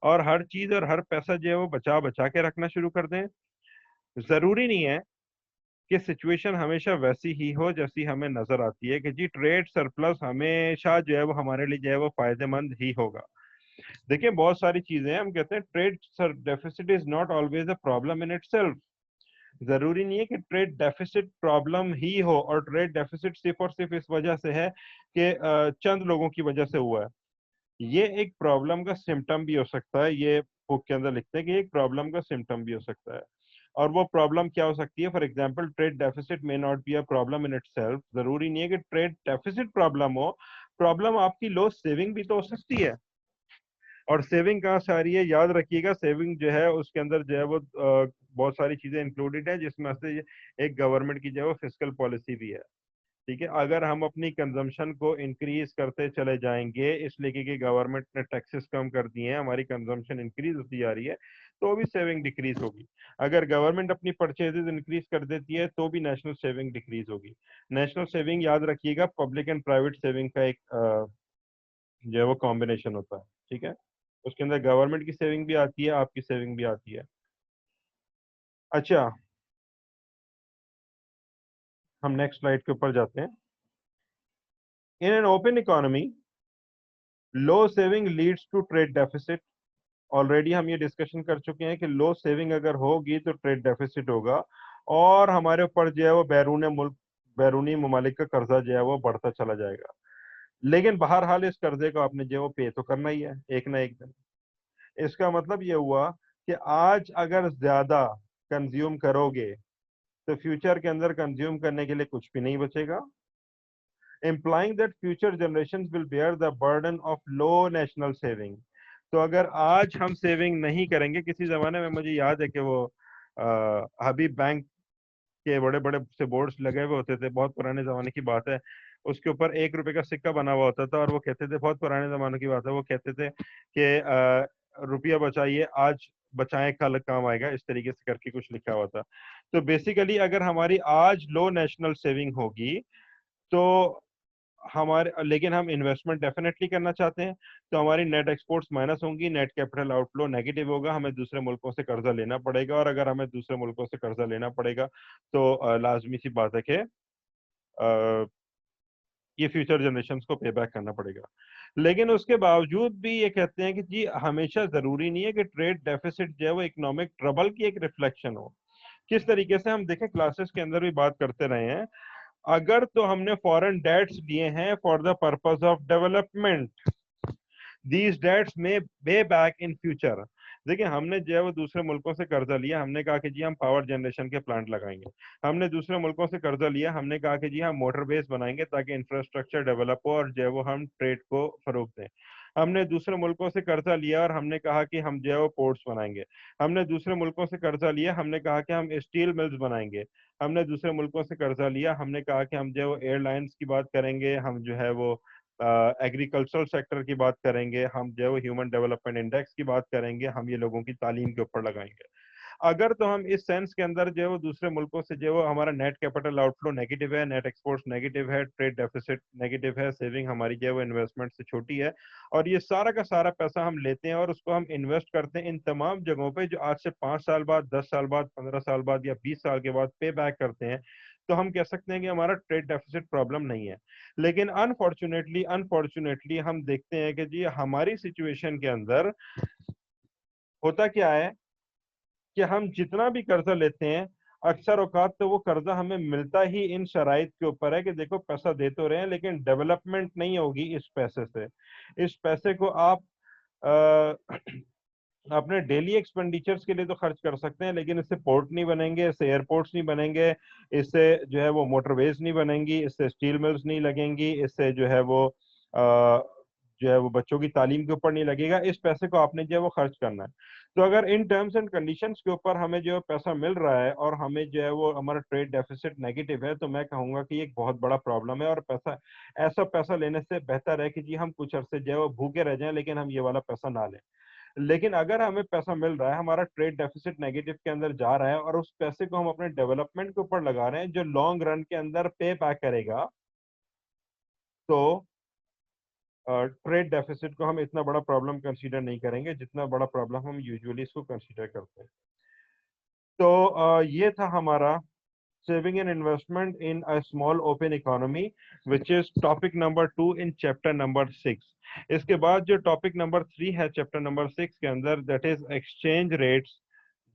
और हर चीज और हर पैसा जो है वो बचा बचा के रखना शुरू कर दें? जरूरी नहीं है कि सिचुएशन हमेशा वैसी ही हो जैसी हमें नजर आती है कि जी ट्रेड सरप्लस हमेशा जो है वो हमारे लिए जो है वो फायदेमंद ही होगा। देखिए बहुत सारी चीजें हैं, हम कहते हैं trade deficit is not always a problem in itself. जरूरी नहीं है कि ट्रेड डेफिसिट प्रॉब्लम ही हो, और ट्रेड डेफिसिट सिर्फ और सिर्फ इस वजह से है कि चंद लोगों की वजह से हुआ है। ये एक प्रॉब्लम का सिम्टम भी हो सकता है, ये बुक के अंदर लिखते हैं कि एक प्रॉब्लम का सिम्टम भी हो सकता है। और वो प्रॉब्लम क्या हो सकती है? For example trade deficit may not be a problem in itself. जरूरी नहीं है कि ट्रेड डेफिसिट प्रॉब्लम हो, प्रॉब्लम आपकी लो सेविंग भी तो हो सकती है। और सेविंग कहाँ से आ रही है? याद रखिएगा सेविंग जो है उसके अंदर जो है वो बहुत सारी चीजें इंक्लूडेड है, जिसमें से एक गवर्नमेंट की जो है वो फिस्कल पॉलिसी भी है। ठीक है, अगर हम अपनी कंजम्पशन को इंक्रीज करते चले जाएंगे इसलिए कि गवर्नमेंट ने टैक्सेस कम कर दिए हैं, हमारी कंजम्पशन इंक्रीज होती जा रही है, तो भी सेविंग डिक्रीज होगी। अगर गवर्नमेंट अपनी परचेजेस इंक्रीज कर देती है तो भी नेशनल सेविंग डिक्रीज होगी। नेशनल सेविंग याद रखिएगा पब्लिक एंड प्राइवेट सेविंग का एक जो है वो कॉम्बिनेशन होता है। ठीक है, उसके अंदर गवर्नमेंट की सेविंग भी आती है, आपकी सेविंग भी आती है। अच्छा, हम नेक्स्ट स्लाइड के ऊपर जाते हैं। In an open economy low saving leads to trade deficit. Already हम ये डिस्कशन कर चुके हैं कि लो सेविंग अगर होगी तो ट्रेड डेफिसिट होगा, और हमारे ऊपर जो है वो बैरूनी ममालिक का कर्जा जो है वो बढ़ता चला जाएगा। लेकिन बहरहाल इस कर्जे को आपने जो है वो पे तो करना ही है एक ना एक दिन। इसका मतलब ये हुआ कि आज अगर ज्यादा कंज्यूम करोगे तो फ्यूचर के अंदर कंज्यूम करने के लिए कुछ भी नहीं बचेगा, implying that future generations will bear the burden of low national saving। तो अगर आज हम सेविंग नहीं करेंगे, किसी जमाने में मुझे याद है कि वो हबीब बैंक के बड़े बड़े से बोर्ड्स लगे हुए होते थे, बहुत पुराने जमाने की बात है। उसके ऊपर 1 रुपए का सिक्का बना हुआ होता था और वो कहते थे, बहुत पुराने जमाने की बात है, वो कहते थे कि रुपया बचाइए आज, बचाएं कल काम आएगा, इस तरीके से करके कुछ लिखा हुआ था। तो बेसिकली अगर हमारी आज लो नेशनल सेविंग होगी तो हमारे, लेकिन हम इन्वेस्टमेंट डेफिनेटली करना चाहते हैं, तो हमारी नेट एक्सपोर्ट्स माइनस होंगी, नेट कैपिटल आउटफ्लो नेगेटिव होगा, हमें दूसरे मुल्कों से कर्जा लेना पड़ेगा, और अगर हमें दूसरे मुल्कों से कर्जा लेना पड़ेगा तो लाजमी सी बात है कि ये फ्यूचर जनरेशन को पे बैक करना पड़ेगा। लेकिन उसके बावजूद भी ये कहते हैं कि जी हमेशा जरूरी नहीं है कि ट्रेड डेफिसिट जो है वो इकोनॉमिक ट्रबल की एक रिफ्लेक्शन हो। किस तरीके से? हम देखें क्लासेस के अंदर भी बात करते रहे हैं, अगर तो हमने फॉरेन डेट्स लिए हैं for the purpose of development, these debts में पे बैक इन फ्यूचर। देखिए हमने जो है वो दूसरे मुल्कों से कर्जा लिया, हमने कहा कि जी हम पावर जनरेशन के प्लांट लगाएंगे। हमने दूसरे मुल्कों से कर्जा लिया, हमने कहा कि जी हम मोटर बेस बनाएंगे ताकि इंफ्रास्ट्रक्चर डेवलप हो और जो है वो हम ट्रेड को फरोग दें। हमने दूसरे मुल्कों से कर्जा लिया और हमने कहा कि हम जो है वो पोर्ट्स बनाएंगे। हमने दूसरे मुल्कों से कर्जा लिया, हमने कहा कि हम स्टील मिल्स बनाएंगे। हमने दूसरे मुल्कों से कर्जा लिया, हमने कहा कि हम जो है वो एयरलाइंस की बात करेंगे, हम जो है वो एग्रीकल्चरल सेक्टर की बात करेंगे, हम जो है वो ह्यूमन डेवलपमेंट इंडेक्स की बात करेंगे, हम ये लोगों की तालीम के ऊपर लगाएंगे। अगर तो हम इस सेंस के अंदर जो है वो दूसरे मुल्कों से जो है वो हमारा नेट कैपिटल आउटफ्लो नेगेटिव है, नेट एक्सपोर्ट्स नेगेटिव है, ट्रेड डेफिसिट नेगेटिव है, सेविंग हमारी जो है वो इन्वेस्टमेंट से छोटी है, और ये सारा का सारा पैसा हम लेते हैं और उसको हम इन्वेस्ट करते हैं इन तमाम जगहों पे जो आज से 5 साल बाद, 10 साल बाद, 15 साल बाद या 20 साल के बाद पे बैक करते हैं, तो हम कह सकते हैं कि हमारा ट्रेड डेफिसिट प्रॉब्लम नहीं है। लेकिन अनफॉर्चुनेटली अनफॉर्चुनेटली हम देखते हैं कि जी हमारी सिचुएशन के अंदर होता क्या है कि हम जितना भी कर्जा लेते हैं अक्सर औकात तो वो कर्जा हमें मिलता ही इन शराइत के ऊपर है कि देखो पैसा दे तो रहे हैं लेकिन डेवलपमेंट नहीं होगी इस पैसे से। इस पैसे को आप अ, अपने डेली एक्सपेंडिचर्स के लिए तो खर्च कर सकते हैं, लेकिन इससे पोर्ट नहीं बनेंगे, इससे एयरपोर्ट्स नहीं बनेंगे, इससे जो है वो मोटरवेज नहीं बनेंगी, इससे स्टील मिल्स नहीं लगेंगी, इससे जो है वो जो है वो बच्चों की तालीम के ऊपर नहीं लगेगा। इस पैसे को आपने जो है वो खर्च करना है। तो अगर इन टर्म्स एंड कंडीशंस के ऊपर हमें जो है पैसा मिल रहा है और हमें जो है वो हमारा ट्रेड डेफिसिट नेगेटिव है, तो मैं कहूंगा कि ये एक बहुत बड़ा प्रॉब्लम है। और पैसा, ऐसा पैसा लेने से बेहतर है कि जी हम कुछ अरसे जो है वो भूखे रह जाएं लेकिन हम ये वाला पैसा ना लें। लेकिन अगर हमें पैसा मिल रहा है, हमारा ट्रेड डेफिसिट नेगेटिव के अंदर जा रहा है और उस पैसे को हम अपने डेवलपमेंट के ऊपर लगा रहे हैं जो लॉन्ग रन के अंदर पे बैक करेगा, तो ट्रेड डेफिसिट को हम इतना बड़ा प्रॉब्लम कंसीडर नहीं करेंगे जितना बड़ा प्रॉब्लम हम यूजुअली इसको कंसीडर करते हैं। तो ये था हमारा saving and investment in a small open economy, which is topic number 2 in chapter number 6। इसके बाद जो टॉपिक नंबर 3 है चैप्टर नंबर 6 के अंदर, दैट इज एक्सचेंज रेट्स,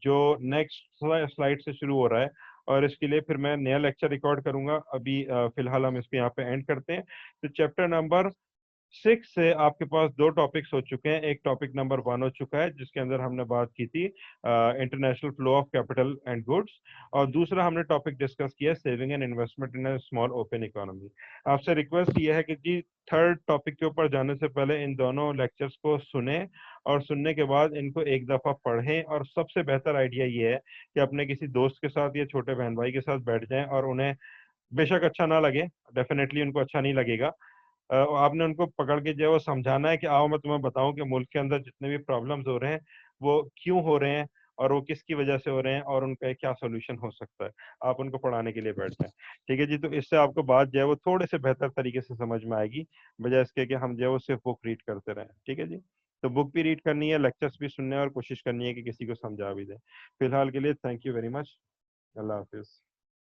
जो नेक्स्ट स्लाइड से शुरू हो रहा है। और इसके लिए फिर मैं नया लेक्चर रिकॉर्ड करूंगा। अभी फिलहाल हम इसको यहाँ पे एंड करते हैं। तो चैप्टर नंबर 6 से आपके पास दो टॉपिक्स हो चुके हैं। एक टॉपिक नंबर 1 हो चुका है जिसके अंदर हमने बात की थी international flow of capital and goods, और दूसरा हमने टॉपिक डिस्कस किया saving and investment in a small open economy. आपसे रिक्वेस्ट ये है कि जी थर्ड टॉपिक के ऊपर जाने से पहले इन दोनों लेक्चर्स को सुने, और सुनने के बाद इनको एक दफा पढ़ें। और सबसे बेहतर आइडिया ये है कि अपने किसी दोस्त के साथ या छोटे बहन भाई के साथ बैठ जाएं, और उन्हें बेशक अच्छा ना लगे, डेफिनेटली उनको अच्छा नहीं लगेगा, आपने उनको पकड़ के जो है वो समझाना है कि आओ मैं तुम्हें बताऊं कि मुल्क के अंदर जितने भी प्रॉब्लम्स हो रहे हैं वो क्यों हो रहे हैं और वो किसकी वजह से हो रहे हैं और उनका क्या सोल्यूशन हो सकता है। आप उनको पढ़ाने के लिए बैठ जाएं। ठीक है जी। तो इससे आपको बात जो है वो थोड़े से बेहतर तरीके से समझ में आएगी, बजाय इसके कि हम जो है वो सिर्फ बुक रीड करते रहें। ठीक है जी। तो बुक भी रीड करनी है, लेक्चर्स भी सुनने हैं, और कोशिश करनी है कि किसी को समझा भी दें। फिलहाल के लिए thank you very much. Allah Hafiz.